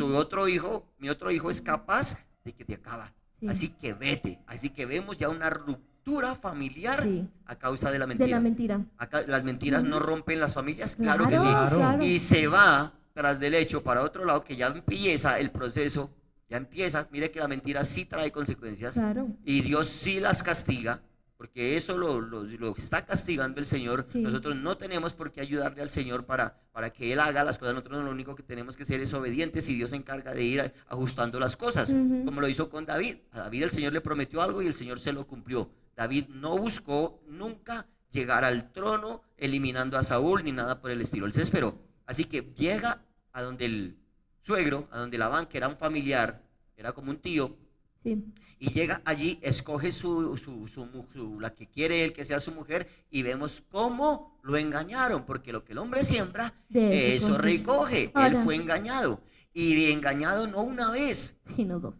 mi otro hijo es capaz de que te acaba. Así que vete. Así que vemos ya una ruptura familiar a causa de la mentira. Acá, las mentiras no rompen las familias, claro que sí. Claro. Y se va tras del hecho para otro lado, que ya empieza el proceso. Mire que la mentira sí trae consecuencias, y Dios sí las castiga, porque eso lo está castigando el Señor. Nosotros no tenemos por qué ayudarle al Señor para que Él haga las cosas. Nosotros lo único que tenemos que ser es obedientes, y Dios se encarga de ir ajustando las cosas, como lo hizo con David. A David el Señor le prometió algo y el Señor se lo cumplió. David no buscó nunca llegar al trono eliminando a Saúl ni nada por el estilo, él se esperó. Así que llega a donde el suegro, a donde Labán, que era un familiar, era como un tío, Sí. Y llega allí, escoge la que quiere él que sea su mujer, y vemos cómo lo engañaron, porque lo que el hombre siembra, De eso recoge. Él Ahora, fue engañado, y engañado no una vez, sino dos.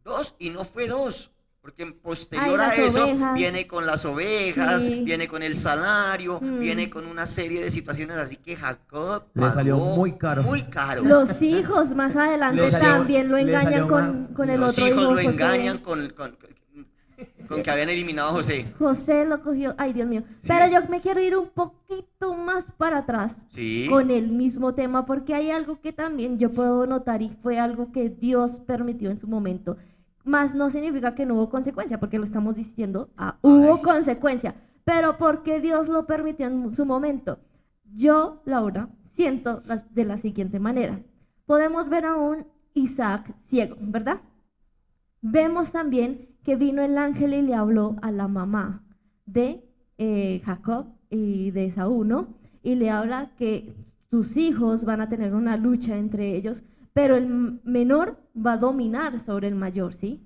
dos, y no fue dos, porque Hay posterior a las eso ovejas. viene con las ovejas, Sí. viene con el salario, Mm. viene con una serie de situaciones, así que Jacob Le salió pagó muy caro. muy caro. Los hijos más adelante Le salió- también lo le engañan salió con, más. con el Los otro hijos hijo, lo José. engañan con que habían eliminado a José. José lo cogió, ay Dios mío. Sí. Pero yo me quiero ir un poquito más para atrás Sí. con el mismo tema, porque hay algo que también yo puedo notar y fue algo que Dios permitió en su momento. Más no significa que no hubo consecuencia, porque lo estamos diciendo, hubo sí. consecuencia. Pero porque Dios lo permitió en su momento. Yo, Laura, siento de la siguiente manera. Podemos ver a un Isaac ciego, ¿verdad? Vemos también que vino el ángel y le habló a la mamá de Jacob y de Esaú, ¿no? Y le habla que tus hijos van a tener una lucha entre ellos, pero el menor va a dominar sobre el mayor, ¿sí?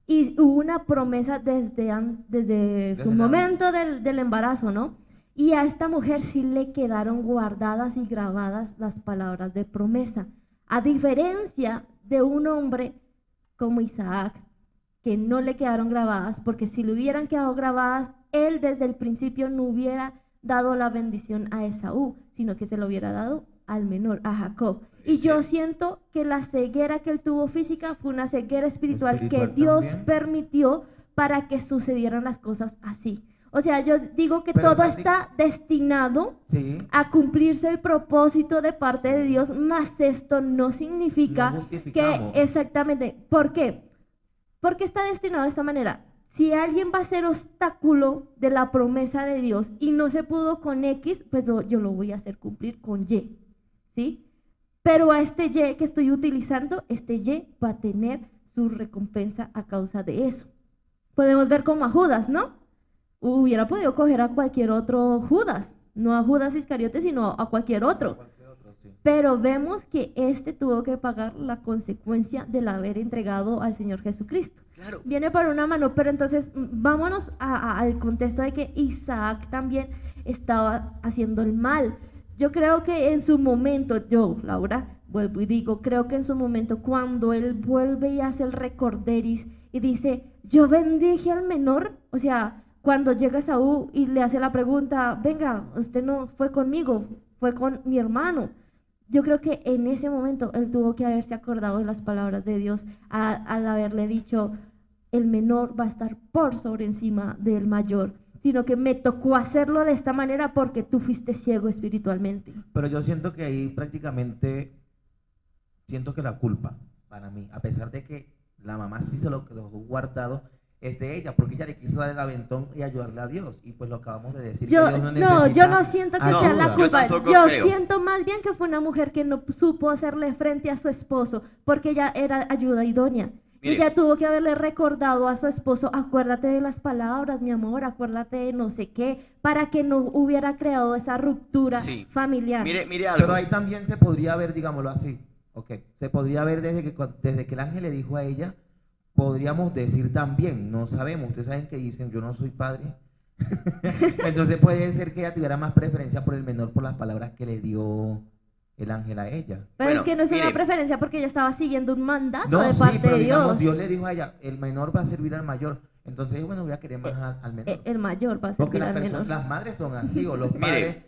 Y hubo una promesa desde su momento del embarazo, ¿no? Y a esta mujer sí le quedaron guardadas y grabadas las palabras de promesa, a diferencia de un hombre como Isaac, que no le quedaron grabadas, porque si le hubieran quedado grabadas, él desde el principio no hubiera dado la bendición a Esaú, sino que se lo hubiera dado al menor, a Jacob. Y yo siento que la ceguera que él tuvo física fue una ceguera espiritual que Dios también permitió para que sucedieran las cosas así. O sea, yo digo que Pero todo está destinado Sí. a cumplirse el propósito de parte de Dios, más esto no significa No que justificamos. exactamente. ¿Por qué? Porque está destinado de esta manera. Si alguien va a ser obstáculo de la promesa de Dios y no se pudo con X, pues yo lo voy a hacer cumplir con Y, ¿sí? Pero a este Y que estoy utilizando, este Y va a tener su recompensa a causa de eso. Podemos ver como a Judas, ¿no? Hubiera podido coger a cualquier otro Judas, no a Judas Iscariote, sino a cualquier otro. Pero vemos que este tuvo que pagar la consecuencia del haber entregado al Señor Jesucristo. Claro. Viene por una mano, pero entonces vámonos al contexto de que Isaac también estaba haciendo el mal. Yo creo que en su momento, yo, Laura, vuelvo y digo, creo que en su momento cuando él vuelve y hace el recorderis y dice, yo bendije al menor, o sea, cuando llega Esaú y le hace la pregunta, venga, usted no fue conmigo, fue con mi hermano. Yo creo que en ese momento él tuvo que haberse acordado de las palabras de Dios al haberle dicho, el menor va a estar por sobre encima del mayor, sino que me tocó hacerlo de esta manera porque tú fuiste ciego espiritualmente. Pero yo siento que ahí prácticamente, siento que la culpa, para mí, a pesar de que la mamá sí se lo quedó guardado, es de ella, porque ella le quiso dar el aventón y ayudarle a Dios, y pues lo acabamos de decir. Yo, que Dios no, yo no siento que sea la ayuda. culpa. Yo tampoco Yo creo. siento más bien que fue una mujer que no supo hacerle frente a su esposo, porque ella era ayuda idónea. Mire. Ella tuvo que haberle recordado a su esposo, acuérdate de las palabras, mi amor, acuérdate de no sé qué, para que no hubiera creado esa ruptura Sí. familiar. Mire algo. Pero ahí también se podría ver, digámoslo así, se podría ver desde que el ángel le dijo a ella, podríamos decir también, no sabemos, ustedes saben que dicen, yo no soy padre. Entonces puede ser que ella tuviera más preferencia por el menor por las palabras que le dio el ángel a ella. Pero Bueno, es que no es una mire. preferencia porque ella estaba siguiendo un mandato No, de sí, parte pero de digamos, Dios. Dios le dijo a ella, el menor va a servir al mayor. Entonces, bueno, voy a querer más al menor. El mayor va a Porque servir al menor. las madres son así, o los padres. Mire,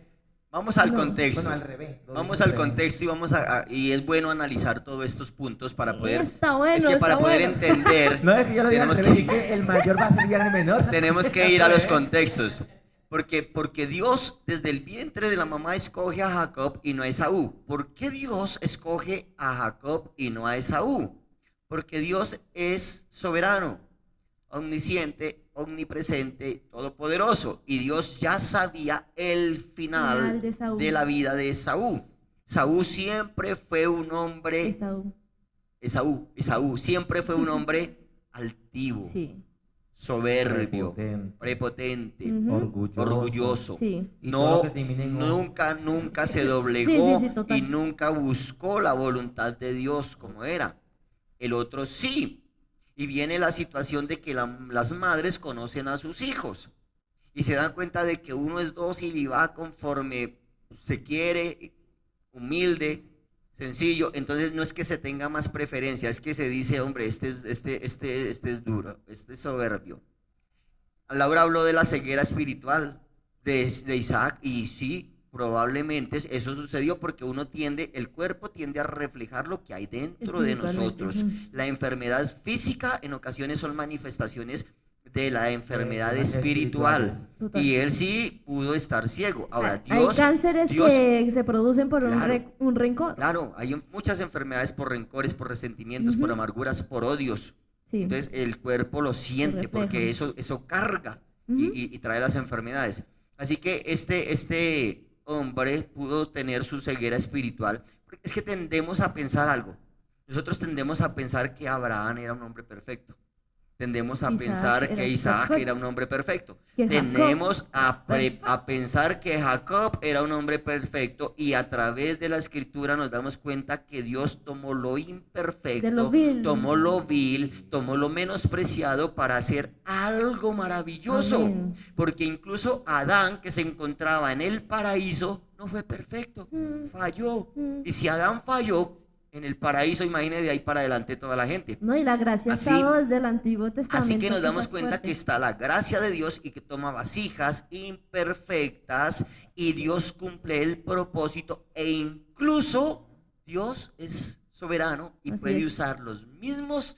vamos al No. contexto. Bueno, al revés. Vamos al contexto y y es bueno analizar todos estos puntos para poder. Está bueno, es que para está poder bueno. entender, No, es que yo lo dije al tenemos revés, que, que el mayor va a servir al menor. tenemos que ir a los contextos. Porque Dios desde el vientre de la mamá escoge a Jacob y no a Esaú. ¿Por qué Dios escoge a Jacob y no a Esaú? Porque Dios es soberano, omnisciente, omnipresente, todopoderoso. Y Dios ya sabía el final de Esaú. de la vida de Esaú. Esaú siempre fue un hombre, Esaú siempre fue un hombre altivo, Sí. soberbio, Prepotente. prepotente, Ujú. orgulloso. Sí. Y todo No, lo que termine en O. nunca se doblegó Sí, total. y nunca buscó la voluntad de Dios como era. El otro sí. Y viene la situación de que las madres conocen a sus hijos y se dan cuenta de que uno es dócil y va conforme se quiere, humilde, sencillo. Entonces no es que se tenga más preferencia, es que se dice, hombre, este es duro, este es soberbio. Laura habló de la ceguera espiritual de Isaac, y sí, probablemente eso sucedió porque el cuerpo tiende a reflejar lo que hay dentro de Espiritualmente. nosotros. La enfermedad física en ocasiones son manifestaciones de la enfermedad espiritual. Total. Y él sí pudo estar ciego. Ahora, Hay cánceres que se producen por claro, un rencor. claro, hay muchas enfermedades por rencores, por resentimientos, por amarguras, por odios. Sí. Entonces el cuerpo lo siente porque eso carga y trae las enfermedades. Así que este hombre pudo tener su ceguera espiritual. Es que tendemos a pensar algo. Nosotros tendemos a pensar que Abraham era un hombre perfecto. Tendemos a pensar que Isaac era un hombre perfecto. Tendemos a pensar que Jacob era un hombre perfecto, y a través de la escritura nos damos cuenta que Dios tomó lo imperfecto, tomó lo vil, tomó lo menospreciado para hacer algo maravilloso. Amén. Porque incluso Adán, que se encontraba en el paraíso, no fue perfecto, falló. Y si Adán falló en el paraíso, imagínate de ahí para adelante toda la gente. No, y la gracia estaba desde el Antiguo Testamento. Así que nos damos cuenta que está la gracia de Dios y que toma vasijas imperfectas y Dios cumple el propósito, e incluso Dios es soberano y puede usar los mismos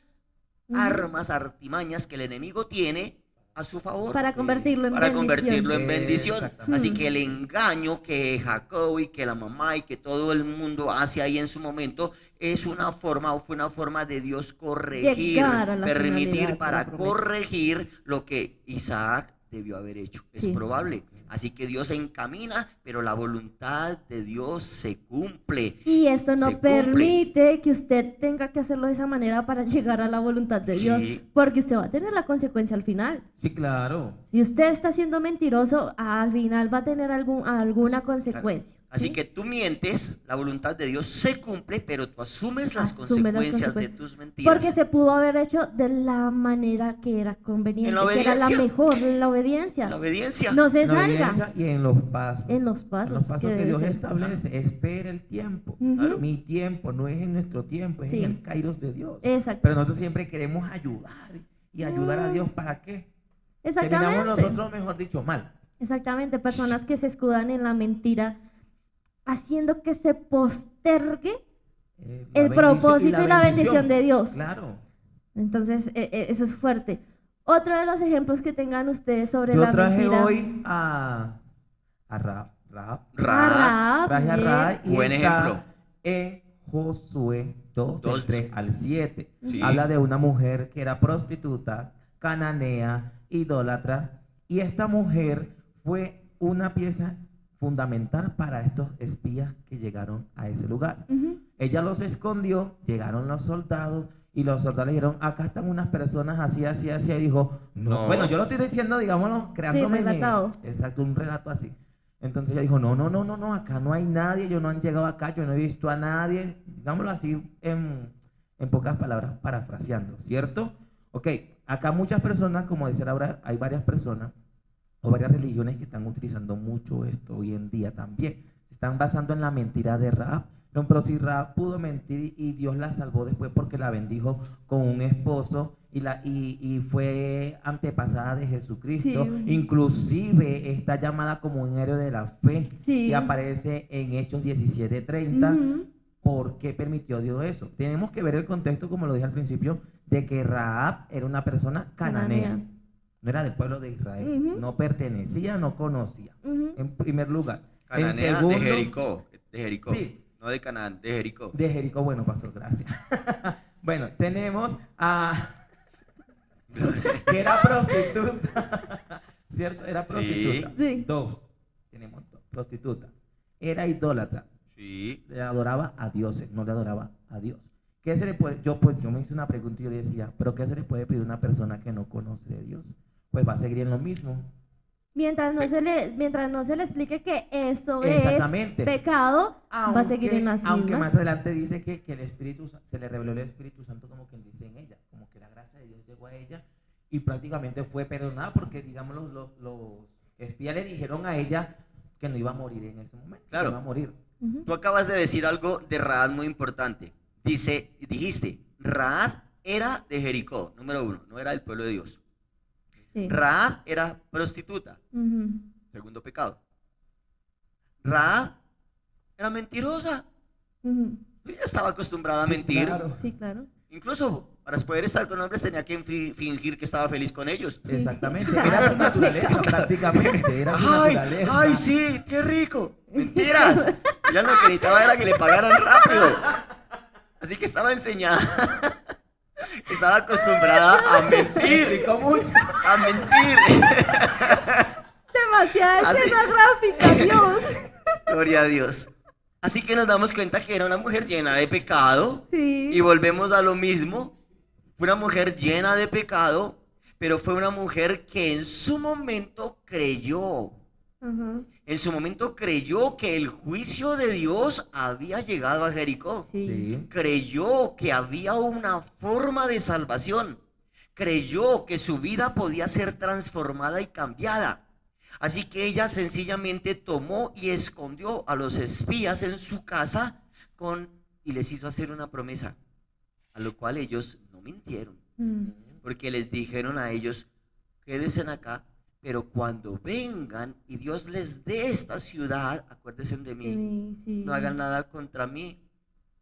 armas, artimañas que el enemigo tiene a su favor para convertirlo en bendición. Así que el engaño que Jacob y que la mamá y que todo el mundo hace ahí en su momento fue una forma de Dios corregir, permitir para corregir lo que Isaac debió haber hecho. Es probable. Así que Dios se encamina, pero la voluntad de Dios se cumple. Y eso no permite que usted tenga que hacerlo de esa manera para llegar a la voluntad de Dios, porque usted va a tener la consecuencia al final. Sí, claro. Si usted está siendo mentiroso, al final va a tener alguna consecuencia. Así que tú mientes, la voluntad de Dios se cumple, pero tú asumes las consecuencias de tus mentiras. Porque se pudo haber hecho de la manera que era conveniente, que era la mejor, la obediencia. La obediencia. No se salga. Y en los pasos. En los pasos que Dios establece. Espera el tiempo. Mi tiempo no es en nuestro tiempo, es en el kairos de Dios. Exacto. Pero nosotros siempre queremos ayudar. ¿Y ayudar a Dios para qué? Exactamente. Terminamos nosotros, mejor dicho, mal. Exactamente, personas que se escudan en la mentira, haciendo que se postergue el propósito y la bendición de Dios. Claro. Entonces, eso es fuerte. Otro de los ejemplos que tengan ustedes sobre la mentira. Yo traje hoy a Rahab. Traje a Rahab y buen ejemplo. En Josué 2, del 3 al 7. Sí. Habla de una mujer que era prostituta, cananea, idólatra, y esta mujer fue una pieza fundamental para estos espías que llegaron a ese lugar. Ella los escondió, llegaron los soldados y los soldados le dijeron, acá están unas personas así, y dijo, no. Bueno, yo lo estoy diciendo, digámoslo, creándome exacto, un relato así. Entonces ella dijo, no, acá no hay nadie, yo no han llegado acá, yo no he visto a nadie, digámoslo así en pocas palabras, parafraseando, ¿cierto? Ok, acá muchas personas, como dice Laura, hay varias personas o varias religiones que están utilizando mucho esto hoy en día también. Se están basando en la mentira de Rahab. Pero si Rahab pudo mentir y Dios la salvó después porque la bendijo con un esposo y fue antepasada de Jesucristo, inclusive está llamada como un héroe de la fe y aparece en Hechos 17:30. ¿Por qué permitió Dios eso? Tenemos que ver el contexto, como lo dije al principio, de que Rahab era una persona cananea. No era del pueblo de Israel, no pertenecía, no conocía, en primer lugar. Cananea, en segundo, de Jericó, sí, no de Canaán, de Jericó. De Jericó, bueno, pastor, gracias. Bueno, tenemos a... que era prostituta, ¿cierto? Era prostituta. Sí. Tenemos dos, prostituta. Era idólatra. Sí. Le adoraba a dioses, no le adoraba a Dios. ¿Qué se le puede? Yo me hice una pregunta y yo decía, ¿pero qué se le puede pedir a una persona que no conoce de Dios? Pues va a seguir en lo mismo. Mientras no se le explique que eso Exactamente. es pecado, va a seguir en las Aunque mismas. más adelante dice que el se le reveló el Espíritu Santo, como quien dice, en ella, como que la gracia de Dios llegó a ella y prácticamente fue perdonada porque, digamos, los espías le dijeron a ella que no iba a morir en ese momento, que no iba a Claro, morir. tú acabas de decir algo de Raad muy importante. Dijiste, Raad era de Jericó, número uno, no era del pueblo de Dios. Sí. Raad era prostituta, Ujú. segundo pecado. Raad era mentirosa. Ujú. Ella estaba acostumbrada a Sí, mentir. claro. Sí, claro. Incluso para poder estar con hombres tenía que fingir que estaba feliz con ellos. Exactamente, era su naturaleza prácticamente, era su Ay, naturaleza. ay, sí, qué rico. Mentiras. Ella lo que necesitaba era que le pagaran rápido. Así que estaba enseñada. Estaba acostumbrada a mentir. Explicó mucho. A mentir. Demasiada Así- escena gráfica, Dios. Gloria a Dios. Así que nos damos cuenta que era una mujer llena de pecado. Sí. Y volvemos a lo mismo. Fue una mujer llena de pecado, pero fue una mujer que en su momento creyó. Ajá. En su momento creyó que el juicio de Dios había llegado a Jericó. Sí. Sí. Creyó que había una forma de salvación. Creyó que su vida podía ser transformada y cambiada. Así que ella sencillamente tomó y escondió a los espías en su casa y les hizo hacer una promesa, a lo cual ellos no mintieron, Mm. porque les dijeron a ellos, quédense acá, pero cuando vengan y Dios les dé esta ciudad, acuérdense de mí, Sí, sí. no hagan nada contra mí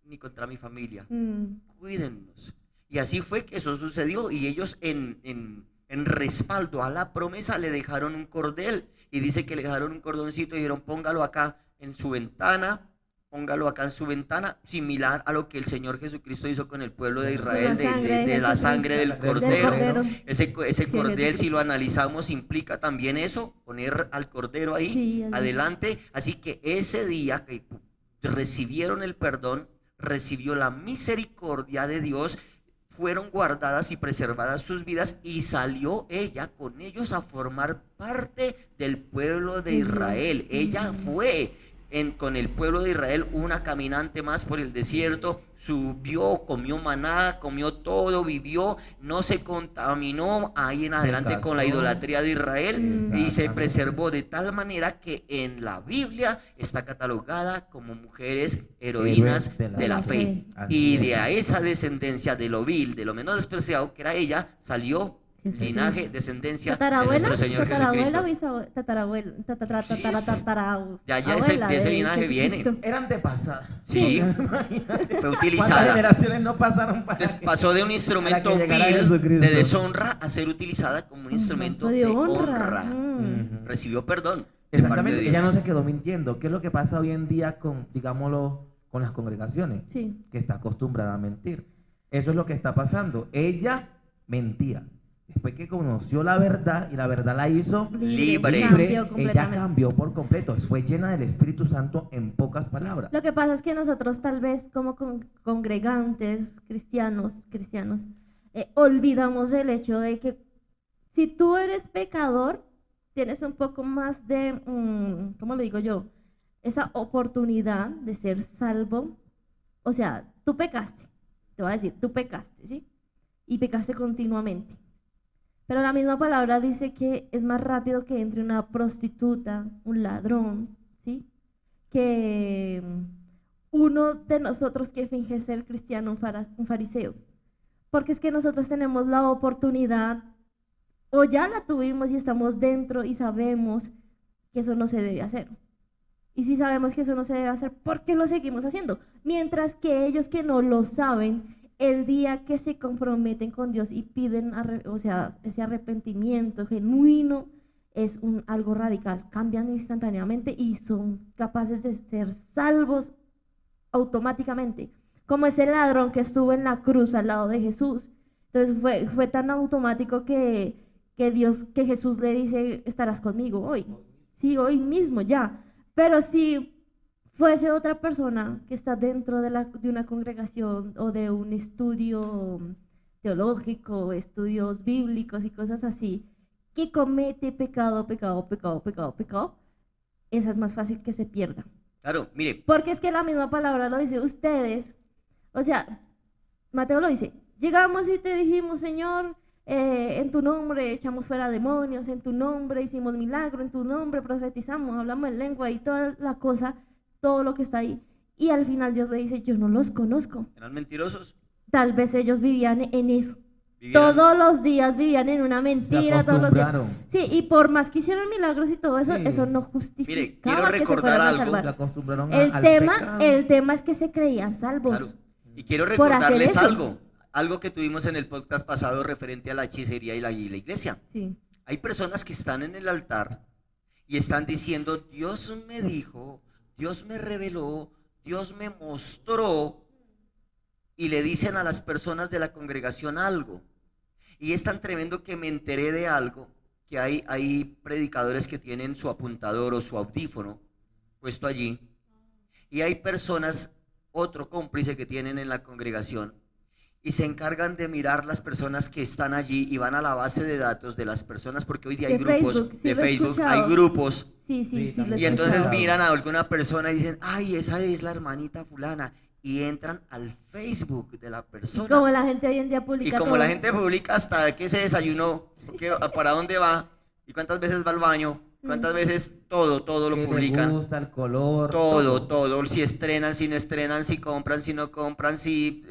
ni contra mi familia, Mm. cuídennos. Y así fue que eso sucedió, y ellos en respaldo a la promesa le dejaron un cordel, y dice que le dejaron un cordoncito y dijeron, póngalo acá en su ventana, similar a lo que el Señor Jesucristo hizo con el pueblo de Israel, de la sangre del Del cordero. cordero. Ese Sí, cordel, si Jesucristo. lo analizamos, implica también eso, poner al cordero ahí, Sí, adelante. Así que ese día que recibieron el perdón, recibió la misericordia de Dios, fueron guardadas y preservadas sus vidas, y salió ella con ellos a formar parte del pueblo de Israel. Ella fue con el pueblo de Israel una caminante más por el desierto, subió, comió maná, comió todo, vivió, no se contaminó ahí en adelante con la idolatría de Israel, y se preservó de tal manera que en la Biblia está catalogada como mujeres heroínas de la fe. Así Y es. de a esa descendencia de lo vil, de lo menos despreciado que era ella, salió Jesús. linaje, descendencia de Tatarabuela, nuestro Señor Jesucristo. bisabuela, tatarabuela, Sí, tatarabuela. de allá de ese linaje viene. Eran antepasadas. Sí, Imagínate. fue ¿Cuántas utilizada. generaciones no pasaron para Entonces que- pasó de un instrumento para que llegara vil Jesucristo? de deshonra a ser utilizada como un instrumento Vaso de honra. Mm. Ujú. Recibió perdón de parte de Exactamente, Dios. ella no se quedó mintiendo. ¿Qué es lo que pasa hoy en día con, digámoslo, con las congregaciones? Sí. Que está acostumbrada a mentir. Eso es lo que está pasando. Ella mentía. Después que conoció la verdad y la verdad la hizo Libre. libre, Cambió ella completamente. cambió por completo. Fue llena del Espíritu Santo, en pocas palabras. Lo que pasa es que nosotros tal vez como congregantes cristianos, olvidamos el hecho de que si tú eres pecador, tienes un poco más de, ¿cómo lo digo yo? Esa oportunidad de ser salvo. O sea, tú pecaste, te voy a decir, tú pecaste, ¿sí? Y pecaste continuamente. Pero la misma palabra dice que es más rápido que entre una prostituta, un ladrón, ¿sí? Que uno de nosotros que finge ser cristiano, un fariseo. Porque es que nosotros tenemos la oportunidad, o ya la tuvimos y estamos dentro y sabemos que eso no se debe hacer. Y si sabemos que eso no se debe hacer, ¿por qué lo seguimos haciendo? Mientras que ellos que no lo saben, el día que se comprometen con Dios y piden, o sea, ese arrepentimiento genuino, es algo radical. Cambian instantáneamente y son capaces de ser salvos automáticamente. Como ese ladrón que estuvo en la cruz al lado de Jesús. Entonces fue tan automático que Jesús le dice, estarás conmigo hoy. Sí, hoy mismo ya. Pero si fuese otra persona que está dentro de una congregación o de un estudio teológico, estudios bíblicos y cosas así, que comete pecado, esa es más fácil que se pierda. Claro, mire, Porque es que la misma palabra lo dice ustedes. O sea, Mateo lo dice, llegamos y te dijimos, Señor, en tu nombre echamos fuera demonios, en tu nombre hicimos milagro, en tu nombre profetizamos, hablamos en lengua y toda la cosa, todo lo que está ahí. Y al final Dios le dice, yo no los conozco. eran mentirosos. Tal vez ellos vivían en eso. Vivieron- Todos los días vivían en una Se mentira, todos los días. acostumbraron. Sí, y por más que hicieron milagros y todo eso, Sí. eso no Mire, justificaba quiero que se recordar fueran a algo. salvar. Se acostumbraron El al tema, pecado. el tema es que se creían salvos. Claro. Y quiero Por recordarles hacer eso. algo que tuvimos en el podcast pasado referente a la hechicería y la iglesia. Sí. Hay personas que están en el altar y están diciendo, Dios me dijo, Dios me reveló, Dios me mostró, y le dicen a las personas de la congregación algo. Y es tan tremendo que me enteré de algo, que hay predicadores que tienen su apuntador o su audífono puesto allí, y hay personas, otro cómplice que tienen en la congregación, y se encargan de mirar las personas que están allí y van a la base de datos de las personas, porque hoy día hay De grupos Facebook, sí de lo he Facebook, escuchado. hay grupos, Sí, Sí, lo he y entonces escuchado. miran a alguna persona y dicen, ay, esa es la hermanita fulana, y entran al Facebook de la Y persona. como la gente hoy en día Y publica como todo. la gente publica hasta qué se desayunó, para dónde va, y cuántas veces va al baño, cuántas veces todo lo Que le publican. gusta el color. Todo, si estrenan, si no estrenan, si compran, si no compran, si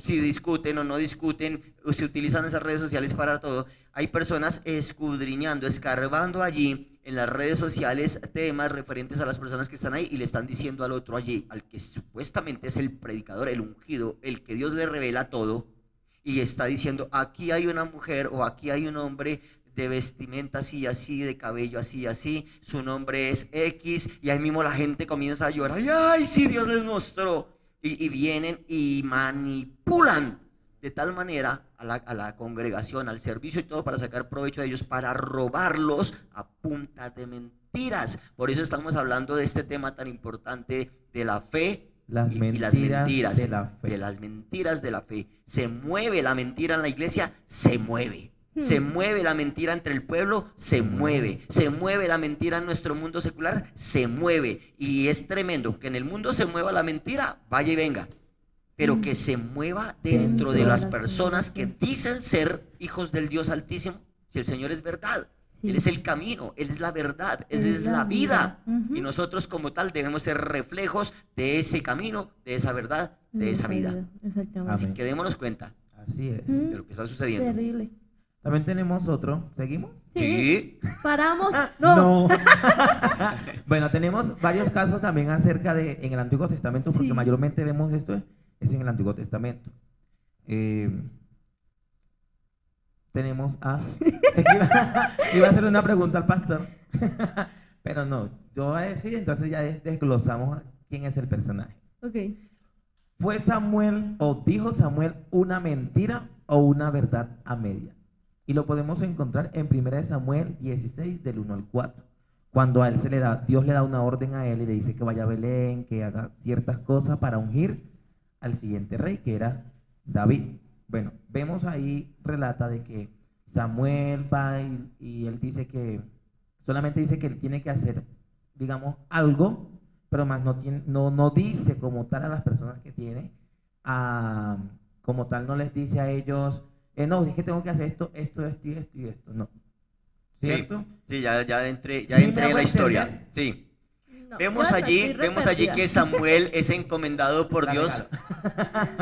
discuten o no discuten, o si utilizan esas redes sociales para todo. Hay personas escudriñando, escarbando allí en las redes sociales temas referentes a las personas que están ahí y le están diciendo al otro allí, al que supuestamente es el predicador, el ungido, el que Dios le revela todo, y está diciendo, aquí hay una mujer o aquí hay un hombre de vestimenta así, así, de cabello así, así, su nombre es X, y ahí mismo la gente comienza a llorar, ay, sí, Dios les mostró, y vienen y manipulan de tal manera a la congregación, al servicio y todo para sacar provecho de ellos, para robarlos a punta de mentiras. Por eso estamos hablando de este tema tan importante de la fe. Las Y mentiras, las mentiras de la fe. de las mentiras de la fe. Se mueve la mentira en la iglesia, se mueve. Se mueve la mentira entre el pueblo, se mueve. Se mueve la mentira en nuestro mundo secular, se mueve. Y es tremendo que en el mundo se mueva la mentira, vaya y venga. Pero que se mueva dentro de las personas que dicen ser hijos del Dios Altísimo, si el Señor es verdad. Sí. Él es el camino, Él es la verdad, Él Él es la vida. Ujú. Y nosotros como tal debemos ser reflejos de ese camino, de esa verdad, de esa vida. Exactamente. Así Amén. que démonos cuenta Así es. Mm. de lo que está sucediendo. Terrible. También tenemos otro. ¿Seguimos? Sí. Paramos. No. No. Bueno, tenemos varios casos también acerca de en el Antiguo Testamento, porque Sí. mayormente vemos esto es en el Antiguo Testamento. Tenemos a... Iba a hacer una pregunta al pastor, pero no, yo voy a decir, entonces ya desglosamos quién es el personaje. Ok. ¿Fue Samuel o dijo Samuel una mentira o una verdad a media? Y lo podemos encontrar en 1 Samuel 16 del 1 al 4. Cuando a él Dios le da una orden a él y le dice que vaya a Belén, que haga ciertas cosas para ungir al siguiente rey, que era David. Bueno, vemos ahí, relata de que Samuel va y él dice que, solamente dice que él tiene que hacer, digamos, algo, pero más no dice como tal a las personas que tiene, como tal no les dice a ellos, no, es que tengo que hacer esto y esto, no. ¿Cierto? Sí, ya entré ¿Sí me en hago la historia. entender? Sí. No, Vemos yo allí, estoy vemos allí repetida. que Samuel es encomendado por La Dios. regalo.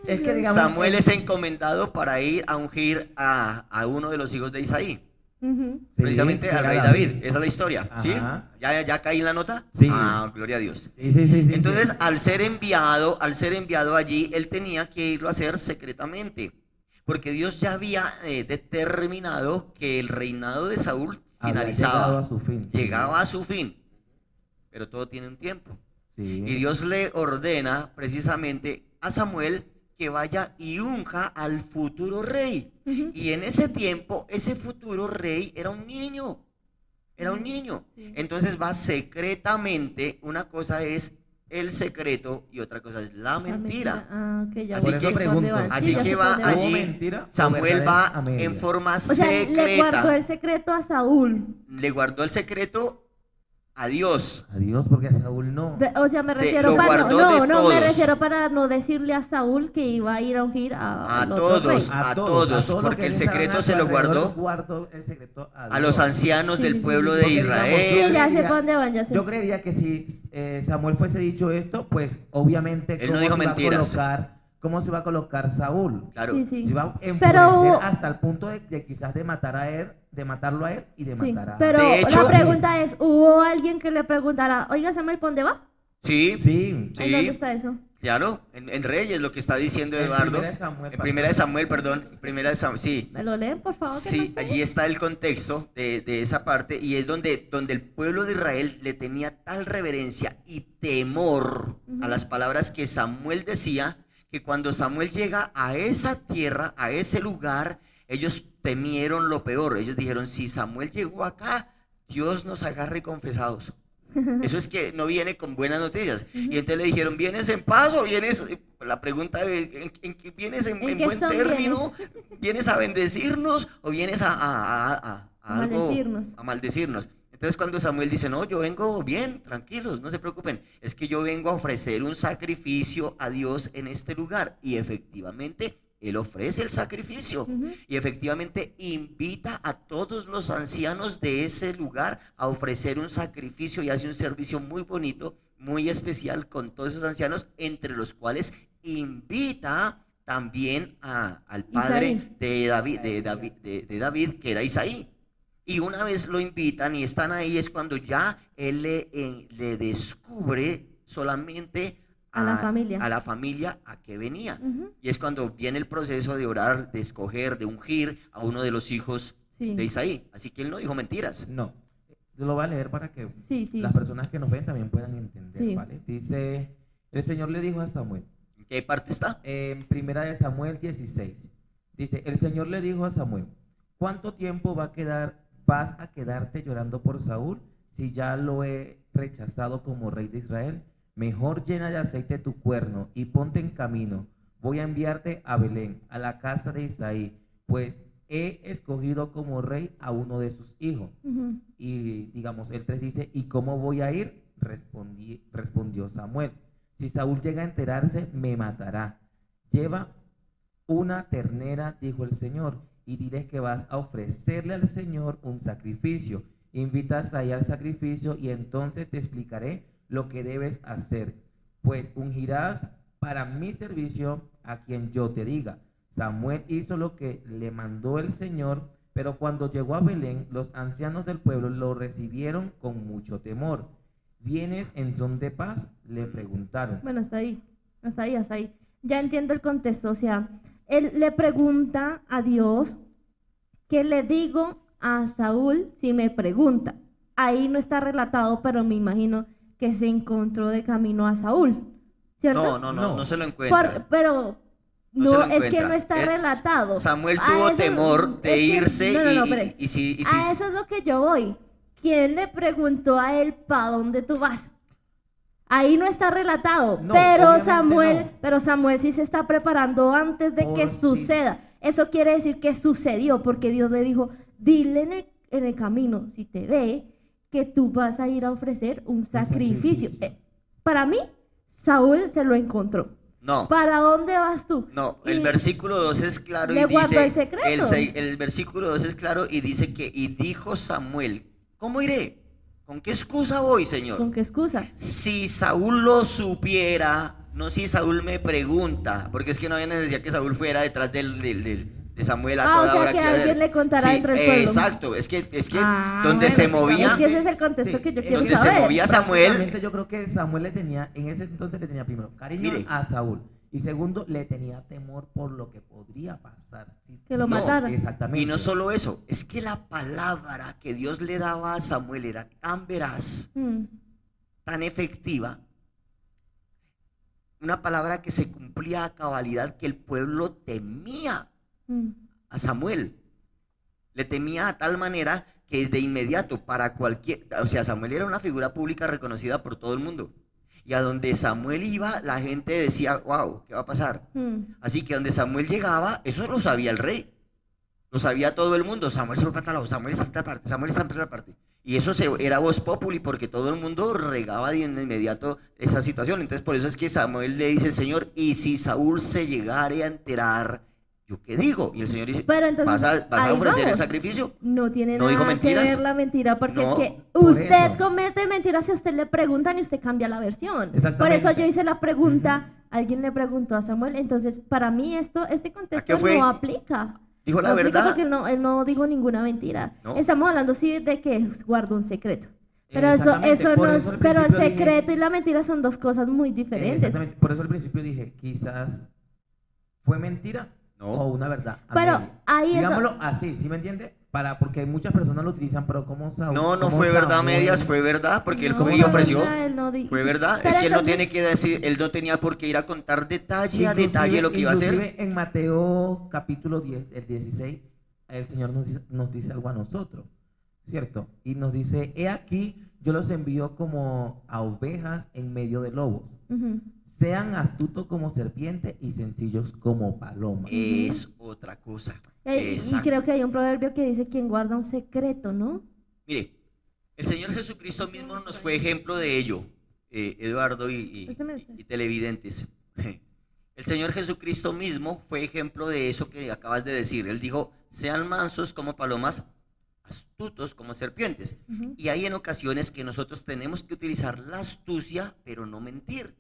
Es que digamos, Samuel es encomendado para ir a ungir a uno de los hijos de Isaí. Ujú. sí, Precisamente que al era rey David. Esa es la historia. ¿Sí? Ajá. ¿Ya caí en la nota? Sí. Ah, gloria a Dios. Sí. Entonces, sí. al ser enviado allí, él tenía que irlo a hacer secretamente, porque Dios ya había determinado que el reinado de Saúl Había finalizaba, llegado a su fin. llegaba a su fin, pero todo tiene un tiempo. Sí. Y Dios le ordena precisamente a Samuel que vaya y unja al futuro rey. Ujú. Y en ese tiempo, ese futuro rey era un niño. Era un niño. Sí. Entonces va secretamente, una cosa es el secreto y otra cosa es la mentira. Ah, ok, ya Así sé que- por dónde van. así Sí, ya que sé por va dónde van. ¿Hubo allí, mentira o Samuel verdades va a medias? en forma O sea, le guardó secreta, el secreto a Saúl. le guardó el secreto a Dios. A Dios, porque a Saúl no. O sea, me Lo refiero para guardó de me todos. refiero para no decirle a Saúl que iba a ir a ungir al A otro rey. todos, a todos, los porque que el estaban secreto a se su lo alrededor, guardó guardó el secreto a los Dios. ancianos Sí, del sí, sí, pueblo sí. de Porque, digamos, Israel. Sí, ya sé creería- para dónde van, ya sé. Yo creería que si Samuel fuese dicho esto, pues obviamente Él no dijo mentiras. ¿cómo se va a colocar Saúl? Claro. Sí, sí. Se va a enfurecer Pero- hasta el punto de quizás de matar a él, de matarlo a él y de Sí, matar a pero De hecho- la pregunta es, ¿hubo alguien que le preguntara, oiga Samuel, ¿pa' dónde va? Sí, Sí. ¿En dónde está eso? claro, en Reyes lo que está diciendo En Eduardo. Primera de Samuel, En Primera de Samuel, perdón. En Primera de Samuel, sí. ¿Me lo leen, por favor? que Sí, no sé? allí está el contexto de esa parte y es donde el pueblo de Israel le tenía tal reverencia y temor a las palabras que Samuel decía, que cuando Samuel llega a esa tierra, a ese lugar, ellos temieron lo peor. Ellos dijeron, si Samuel llegó acá, Dios nos agarre confesados. Eso es que no viene con buenas noticias. Y entonces le dijeron, ¿vienes en paz o vienes? La pregunta de, ¿vienes en ¿En qué buen son término? ¿Vienes a bendecirnos o vienes a algo? Maldecirnos. A maldecirnos. Entonces cuando Samuel dice, no, yo vengo bien, tranquilos, no se preocupen, es que yo vengo a ofrecer un sacrificio a Dios en este lugar. Y efectivamente, él ofrece el sacrificio. Ujú. Y efectivamente invita a todos los ancianos de ese lugar a ofrecer un sacrificio y hace un servicio muy bonito, muy especial con todos esos ancianos, entre los cuales invita también al padre Isaí. de David, que era Isaí. Y una vez lo invitan y están ahí, es cuando ya él le descubre solamente A la familia. a la familia a que venía. Ujú. Y es cuando viene el proceso de orar, de escoger, de ungir a uno de los hijos Sí. de Isaí. Así que él no dijo mentiras. No. Yo lo voy a leer para que Sí, sí. las personas que nos ven también puedan entender, Sí. ¿vale? Dice, el Señor le dijo a Samuel, ¿En qué parte está? en Primera de Samuel 16, dice, el Señor le dijo a Samuel, ¿cuánto tiempo vas a quedarte llorando por Saúl si ya lo he rechazado como rey de Israel? Mejor llena de aceite tu cuerno y ponte en camino. Voy a enviarte a Belén, a la casa de Isaí, pues he escogido como rey a uno de sus hijos. Ujú. Y digamos, el 3 dice, ¿y cómo voy a ir? Respondió Samuel, si Saúl llega a enterarse, me matará. Lleva una ternera, dijo el Señor, y diles que vas a ofrecerle al Señor un sacrificio. Invitas ahí al sacrificio y entonces te explicaré lo que debes hacer, pues ungirás para mi servicio a quien yo te diga. Samuel hizo lo que le mandó el Señor, pero cuando llegó a Belén, los ancianos del pueblo lo recibieron con mucho temor. ¿Vienes en son de paz?, le preguntaron. Bueno, hasta ahí. Hasta ahí, hasta ahí. Ya entiendo el contexto. O sea, él le pregunta a Dios, ¿qué le digo a Saúl si me pregunta? Ahí no está relatado, pero me imagino que se encontró de camino a Saúl, ¿cierto? No se lo encuentra. Pero No se no, lo es que encuentra. no está relatado. Samuel A tuvo eso- temor de es que- irse espere. y si A eso es lo que yo voy. ¿Quién le preguntó a él para dónde tú vas? Ahí no está relatado, No, pero obviamente no. Samuel sí se está preparando antes de Por que si- suceda. Eso quiere decir que sucedió, porque Dios le dijo, dile en el camino, si te ve, que tú vas a ir a ofrecer un sacrificio. sacrificio. Para mí, Saúl se lo encontró. no. ¿Para dónde vas tú? No, el Y- versículo 2 es claro y ¿Le guardó dice, el secreto? el versículo 2 es claro y dice que, y dijo Samuel, ¿cómo iré? ¿Con qué excusa voy, Señor? ¿Con qué excusa? Si Saúl lo supiera, no si Saúl me pregunta, porque es que no había necesidad que Saúl fuera detrás de Samuel a Ah, o toda sea, hora que iba a alguien hacer. le contara Sí, dentro del pueblo. exacto, es que Ah, donde bueno, se movía, Es que ese es el contexto Sí, que yo quiero donde se saber. movía Samuel, Prácticamente yo creo que Samuel le tenía, en ese entonces le tenía primero cariño Mire. a Saúl. Y segundo, le tenía temor por lo que podría pasar. Que lo No, mataran. Exactamente. y no solo eso, es que la palabra que Dios le daba a Samuel era tan veraz, Mm. tan efectiva, una palabra que se cumplía a cabalidad, que el pueblo temía Mm. a Samuel. Le temía a tal manera que de inmediato para cualquier, o sea, Samuel era una figura pública reconocida por todo el mundo. Y a donde Samuel iba, la gente decía, wow, ¿qué va a pasar? Así que donde Samuel llegaba, eso lo sabía el rey. Lo sabía todo el mundo. Samuel se fue para tal lado, Samuel está en tal parte, Samuel está en tal parte. Y eso era voz populi porque todo el mundo regaba de inmediato esa situación. Entonces por eso es que Samuel le dice al Señor, y si Saúl se llegare a enterar, ¿yo qué digo? Y el Señor dice, Pero entonces, ¿vas a ofrecer el vamos. sacrificio? No tiene ¿No dijo nada que mentiras? ver la mentira, porque No, es que por usted eso. comete mentiras si a usted le preguntan y usted cambia la versión. Por Exactamente. eso yo hice la pregunta, alguien le preguntó a Samuel, entonces para mí este qué contexto fue? no aplica. Dijo la No aplica verdad. porque él no dijo ninguna mentira. No. Estamos hablando sí de que guardó un secreto. Pero Exactamente, por eso al pero el principio dije- secreto y la mentira son dos cosas muy diferentes. Exactamente, por eso al principio dije, quizás fue mentira No. o una verdad. a Pero media. ahí es Digámoslo así, ¿sí me entiende? Porque muchas personas lo utilizan, pero como Saúl. No, no como fue verdad a Samuel- medias, fue verdad, porque él No, fue y fue ofreció. verdad, él no dijo. Fue verdad. Pero Es que él no entonces- tiene que decir, él no tenía por qué ir a contar detalle a Inclusive- detalle lo que iba a hacer. inclusive en Mateo capítulo 10, el 16, el Señor nos dice algo a nosotros, ¿cierto? Y nos dice, he aquí, yo los envío como a ovejas en medio de lobos. Ujú. Sean astutos como serpientes y sencillos como palomas. Es otra cosa. Y Exacto. creo que hay un proverbio que dice quien guarda un secreto, ¿no? Mire, el Señor Jesucristo mismo nos fue ejemplo de ello, Eduardo Este mensaje. y televidentes. El Señor Jesucristo mismo fue ejemplo de eso que acabas de decir. Él dijo, sean mansos como palomas, astutos como serpientes. Ujú. Y hay en ocasiones que nosotros tenemos que utilizar la astucia, pero no mentir.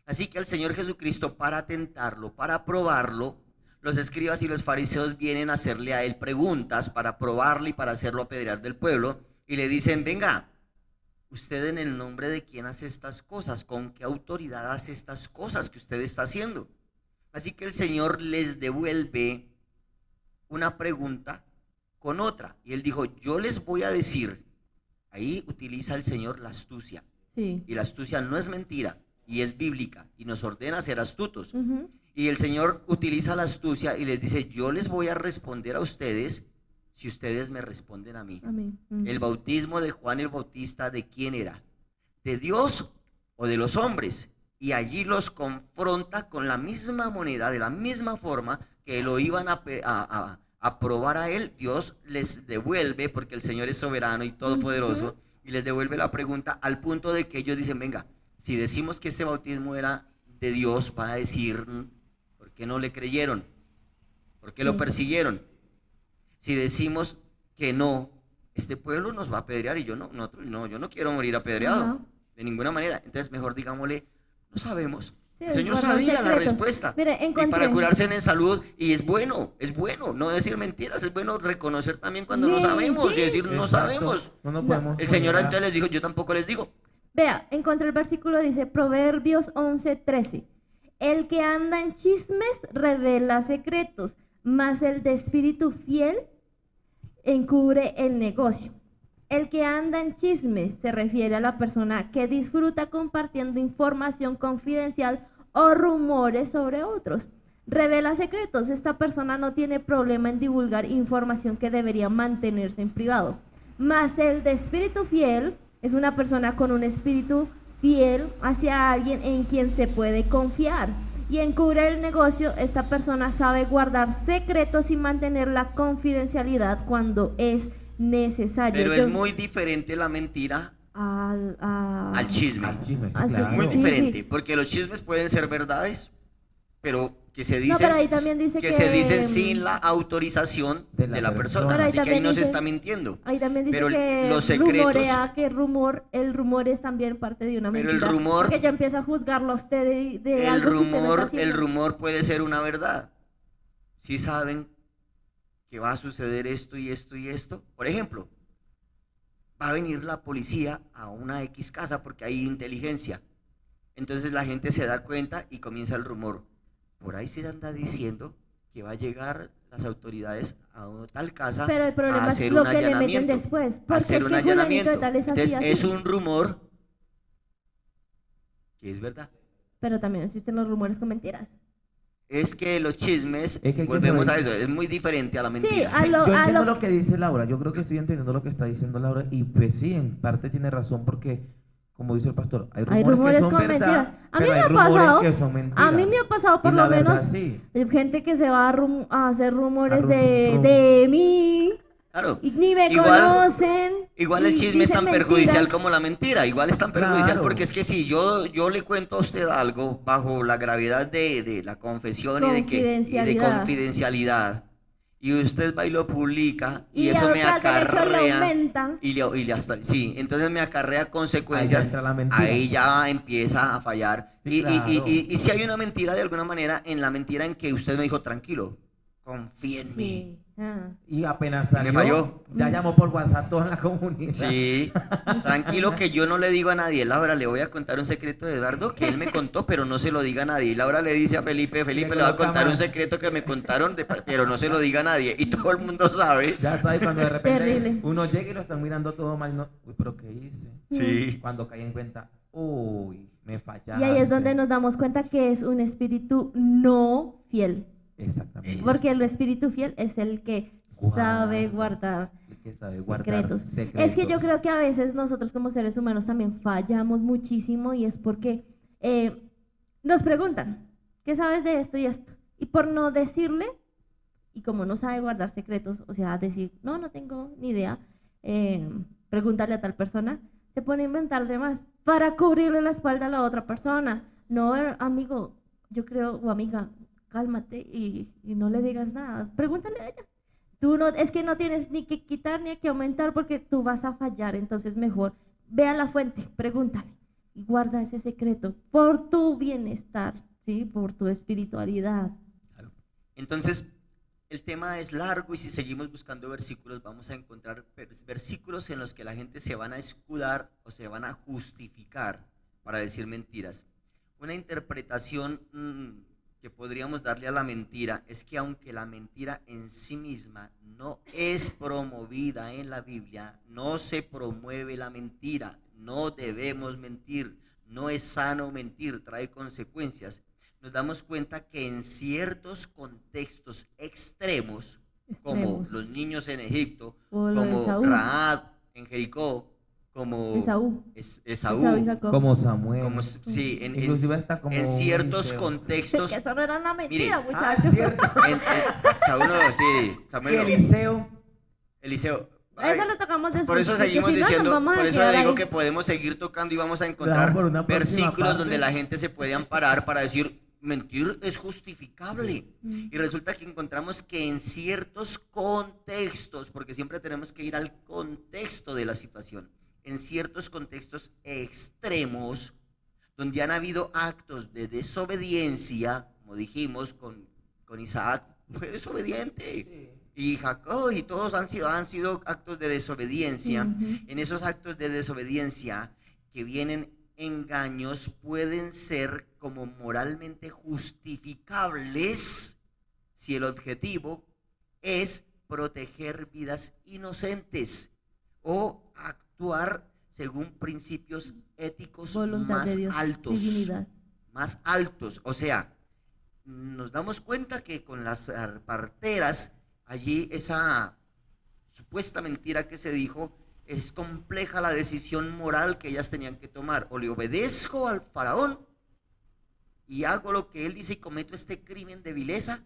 Así que al Señor Jesucristo, para tentarlo, para probarlo, los escribas y los fariseos vienen a hacerle a él preguntas para probarle y para hacerlo apedrear del pueblo. Y le dicen, venga, usted en el nombre de quién hace estas cosas, con qué autoridad hace estas cosas que usted está haciendo. Así que el Señor les devuelve una pregunta con otra. Y él dijo, yo les voy a decir, ahí utiliza el Señor la astucia. Sí. Y la astucia no es mentira y es bíblica y nos ordena ser astutos. Ujú. Y el Señor utiliza la astucia y les dice, yo les voy a responder a ustedes si ustedes me responden a mí. Amén. Ujú. El bautismo de Juan el Bautista, ¿de quién era? ¿De Dios o de los hombres? Y allí los confronta con la misma moneda, de la misma forma que lo iban a probar a él. Dios les devuelve, porque el Señor es soberano y todopoderoso, y les devuelve la pregunta al punto de que ellos dicen, venga, si decimos que este bautismo era de Dios, van a decir, ¿por qué no le creyeron? ¿Por qué lo persiguieron? Si decimos que no, este pueblo nos va a apedrear y yo no, yo no quiero morir apedreado, Ajá. de ninguna manera. Entonces mejor digámosle, no sabemos. Sí, El Señor guardar sabía la secretos. respuesta. Mire, Y encontré. para curarse en salud, y es bueno no decir mentiras, es bueno reconocer también cuando no Sí, sabemos sí. y decir no Exacto. sabemos. No nos No. podemos El Señor poner a- entonces les dijo, yo tampoco les digo. Vea, encontré el versículo, dice Proverbios 11:13. El que anda en chismes revela secretos, mas el de espíritu fiel encubre el negocio. El que anda en chismes se refiere a la persona que disfruta compartiendo información confidencial o rumores sobre otros. Revela secretos. Esta persona no tiene problema en divulgar información que debería mantenerse en privado. Mas el de espíritu fiel es una persona con un espíritu fiel hacia alguien en quien se puede confiar. Y encubre el negocio, esta persona sabe guardar secretos y mantener la confidencialidad cuando es necesario. Pero Yo- es muy diferente la mentira al chisme. Al chisme, sí, Al claro. chisme, Muy sí, diferente, sí. porque los chismes pueden ser verdades, pero que se No, dicen, pero ahí también dice se dicen sin la autorización de de la la persona. Pero ahí Así que ahí también no se dice- está mintiendo. Ahí también dice Pero que los secretos- rumorea, que el rumor es también parte de una Pero el mentira. rumor- Porque ya empieza a juzgarlo a usted de El algo que usted no está rumor, haciendo. el rumor puede ser una verdad. Si saben que va a suceder esto y esto y esto, por ejemplo, va a venir la policía a una X casa porque hay inteligencia. Entonces la gente se da cuenta y comienza el rumor. Por ahí se anda diciendo que va a llegar las autoridades a tal casa Pero el problema a es hacer lo un que le meten allanamiento. después. A ¿Por hacer qué un fulanito de allanamiento. tal es así, Entonces así? es un rumor que es verdad. Pero también existen los rumores con mentiras. Es que los chismes, Es que hay que volvemos a saber- eso, es muy diferente a la Sí, mentira. a lo- Yo entiendo lo- lo que dice Laura, yo creo que estoy entendiendo lo que está diciendo Laura y pues sí, en parte tiene razón porque como dice el pastor, hay Hay rumores rumores que son con verdad, mentiras. A mí pero me hay ha rumores pasado, que son mentiras. a mí me ha pasado por Y la lo verdad, menos sí. gente que se va a hacer rumores rum, rum. de mí Claro. y ni me Igual, conocen igual el y chisme es dicen tan perjudicial mentiras. como la mentira. Igual es tan perjudicial Claro. porque es que si yo le cuento a usted algo bajo la gravedad de la confesión y de Confidencialidad. confidencialidad, y usted va y lo publica, y Y eso me tras del hecho le acarrea, aumenta. sí, entonces me acarrea Ahí ya consecuencias, entra la mentira. ahí ya empieza a fallar. Sí, claro. Y si hay una mentira de alguna manera, en la mentira en que usted me dijo, tranquilo, confía en mí. Sí. Ah. Y apenas Y me salió, falló. ya llamó por WhatsApp toda la comunidad. Sí, tranquilo que yo no le digo a nadie. Laura, le voy a contar un secreto de Eduardo que él me contó, pero no se lo diga a nadie. Y Laura le dice a Felipe, Felipe le va a coloca contar un más. secreto que me contaron, pero no se lo diga a nadie. Y todo el mundo sabe. Ya sabes, cuando de repente Terrible. uno llega y lo están mirando todo mal, no, uy, pero ¿qué hice? Sí. Cuando cae en cuenta, uy, me fallaste. Y ahí es donde nos damos cuenta que es un espíritu no fiel. Exactamente. Porque el espíritu fiel es el que sabe guardar El que sabe guardar secretos. secretos. Es que yo creo que a veces nosotros como seres humanos también fallamos muchísimo y es porque nos preguntan, ¿qué sabes de esto y esto? Y por no decirle, y como no sabe guardar secretos, o sea, decir, no, no tengo ni idea, pregúntale a tal persona, se pone a inventar de más para cubrirle la espalda a la otra persona. No, amigo, yo creo, o amiga, cálmate y no le digas nada, pregúntale a ella. Tú no, es que no tienes ni que quitar ni que aumentar porque tú vas a fallar, entonces mejor ve a la fuente, pregúntale y guarda ese secreto por tu bienestar, ¿sí? Por tu espiritualidad. Claro. Entonces, el tema es largo y si seguimos buscando versículos, vamos a encontrar versículos en los que la gente se van a escudar o se van a justificar para decir mentiras. Una interpretación que podríamos darle a la mentira es que aunque la mentira en sí misma no es promovida en la Biblia, no se promueve la mentira, no debemos mentir, no es sano mentir, trae consecuencias. Nos damos cuenta que en ciertos contextos extremos, como los niños en Egipto, O lo de como Saúl. Rahab en Jericó, como Esaú. Esaú, y Jacob. Como Samuel. como, sí, Inclusive hasta como en ciertos Eliseo. contextos. Que eso no era una mentira, Mire, muchachos. cierto. Saúl no, sí, Y Samuel no. Eliseo. Eliseo. Eso lo tocamos después. Por eso porque seguimos si no, nos diciendo, vamos a por eso quedar digo ahí. que podemos seguir tocando y vamos a encontrar por una próxima versículos parte. donde la gente se puede amparar para decir, mentir es justificable. Y resulta que encontramos que en ciertos contextos, porque siempre tenemos que ir al contexto de la situación, en ciertos contextos extremos, donde han habido actos de desobediencia, como dijimos con Isaac, fue desobediente. Y Jacob y todos han sido actos de desobediencia. En esos actos de desobediencia que vienen engaños pueden ser como moralmente justificables si el objetivo es proteger vidas inocentes o actuar según principios éticos Voluntad más de Dios, altos. divinidad. Más altos. O sea, nos damos cuenta que con las parteras, allí esa supuesta mentira que se dijo, es compleja la decisión moral que ellas tenían que tomar. O le obedezco al faraón y hago lo que él dice y cometo este crimen de vileza,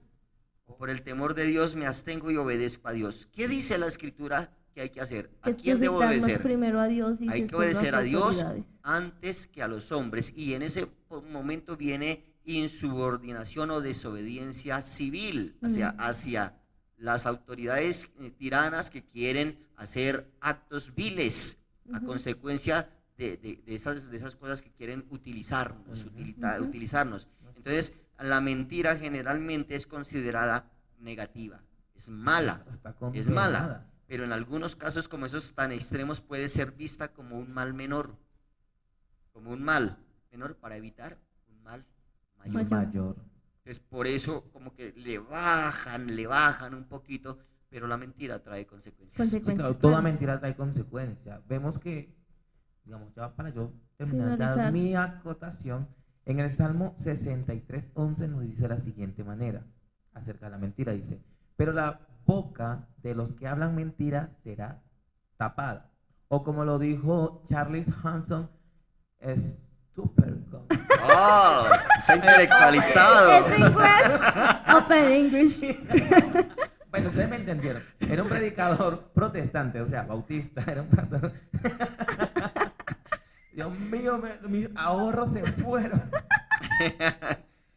o por el temor de Dios me abstengo y obedezco a Dios. ¿Qué dice la escritura que hay que hacer? ¿A quién debo obedecer? Primero a Dios y hay que obedecer a Dios antes que a los hombres, y en ese momento viene insubordinación o desobediencia civil hacia las autoridades tiranas que quieren hacer actos viles a consecuencia de esas cosas que quieren utilizarnos. Entonces, la mentira generalmente es considerada negativa, es mala, pero en algunos casos como esos tan extremos puede ser vista como un mal menor, para evitar un mal mayor. Entonces, por eso como que le bajan un poquito, pero la mentira trae consecuencias. Sí, claro, toda mentira trae consecuencias. Vemos que, digamos, ya para yo terminar de dar mi acotación, en el Salmo 63:11 nos dice de la siguiente manera, acerca de la mentira, dice, pero la boca de los que hablan mentira será tapada. O como lo dijo Charles Hanson, Stupid. ¡Oh! Está intelectualizado. ¿Es inglés? Open English. Bueno, ustedes me entendieron. Era un predicador protestante, o sea, bautista. Era un pastor. Dios mío, mis ahorros se fueron.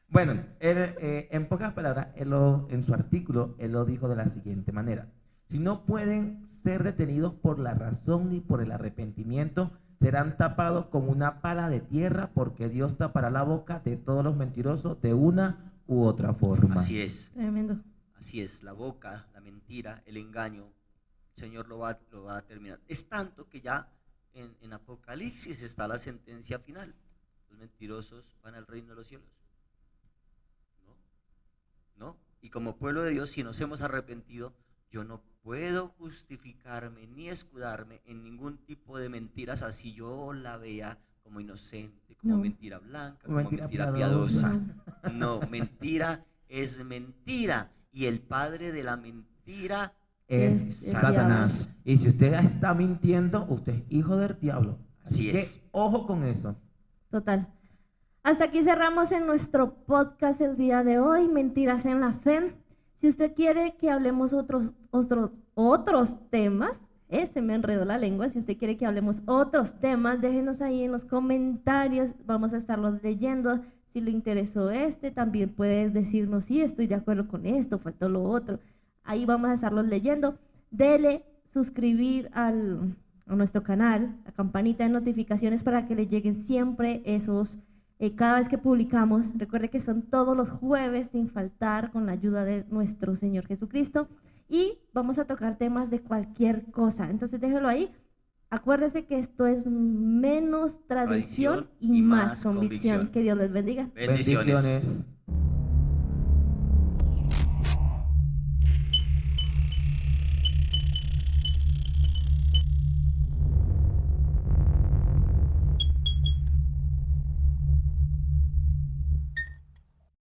Bueno, él, en pocas palabras, en su artículo, él lo dijo de la siguiente manera. Si no pueden ser detenidos por la razón ni por el arrepentimiento, serán tapados con una pala de tierra porque Dios tapará la boca de todos los mentirosos de una u otra forma. Así es. Tremendo. Así es, la boca, la mentira, el engaño, el Señor lo va a terminar. Es tanto que ya en Apocalipsis está la sentencia final. Los mentirosos van al reino de los cielos. ¿No? Y como pueblo de Dios, si nos hemos arrepentido, yo no puedo justificarme ni escudarme en ningún tipo de mentiras, así yo la vea como inocente, como No. mentira blanca, como Mentira mentira piadosa. piadosa. No, mentira es mentira. Y el padre de la mentira Es Es Satanás. Y si usted está mintiendo, usted es hijo del diablo. Así que es. ojo con eso. Total. Hasta aquí cerramos en nuestro podcast el día de hoy, Mentiras en la Fe. Si usted quiere que hablemos otros temas, se me enredó la lengua, si usted quiere que hablemos otros temas, déjenos ahí en los comentarios, vamos a estarlos leyendo. Si le interesó también puede decirnos, sí, estoy de acuerdo con esto, faltó lo otro. Ahí vamos a estarlos leyendo. Dele suscribir a nuestro canal, la campanita de notificaciones para que le lleguen siempre esos, cada vez que publicamos. Recuerde que son todos los jueves sin faltar con la ayuda de nuestro Señor Jesucristo. Y vamos a tocar temas de cualquier cosa. Entonces déjelo ahí. Acuérdese que esto es menos tradición y más convicción. Que Dios les bendiga. Bendiciones. Bendiciones.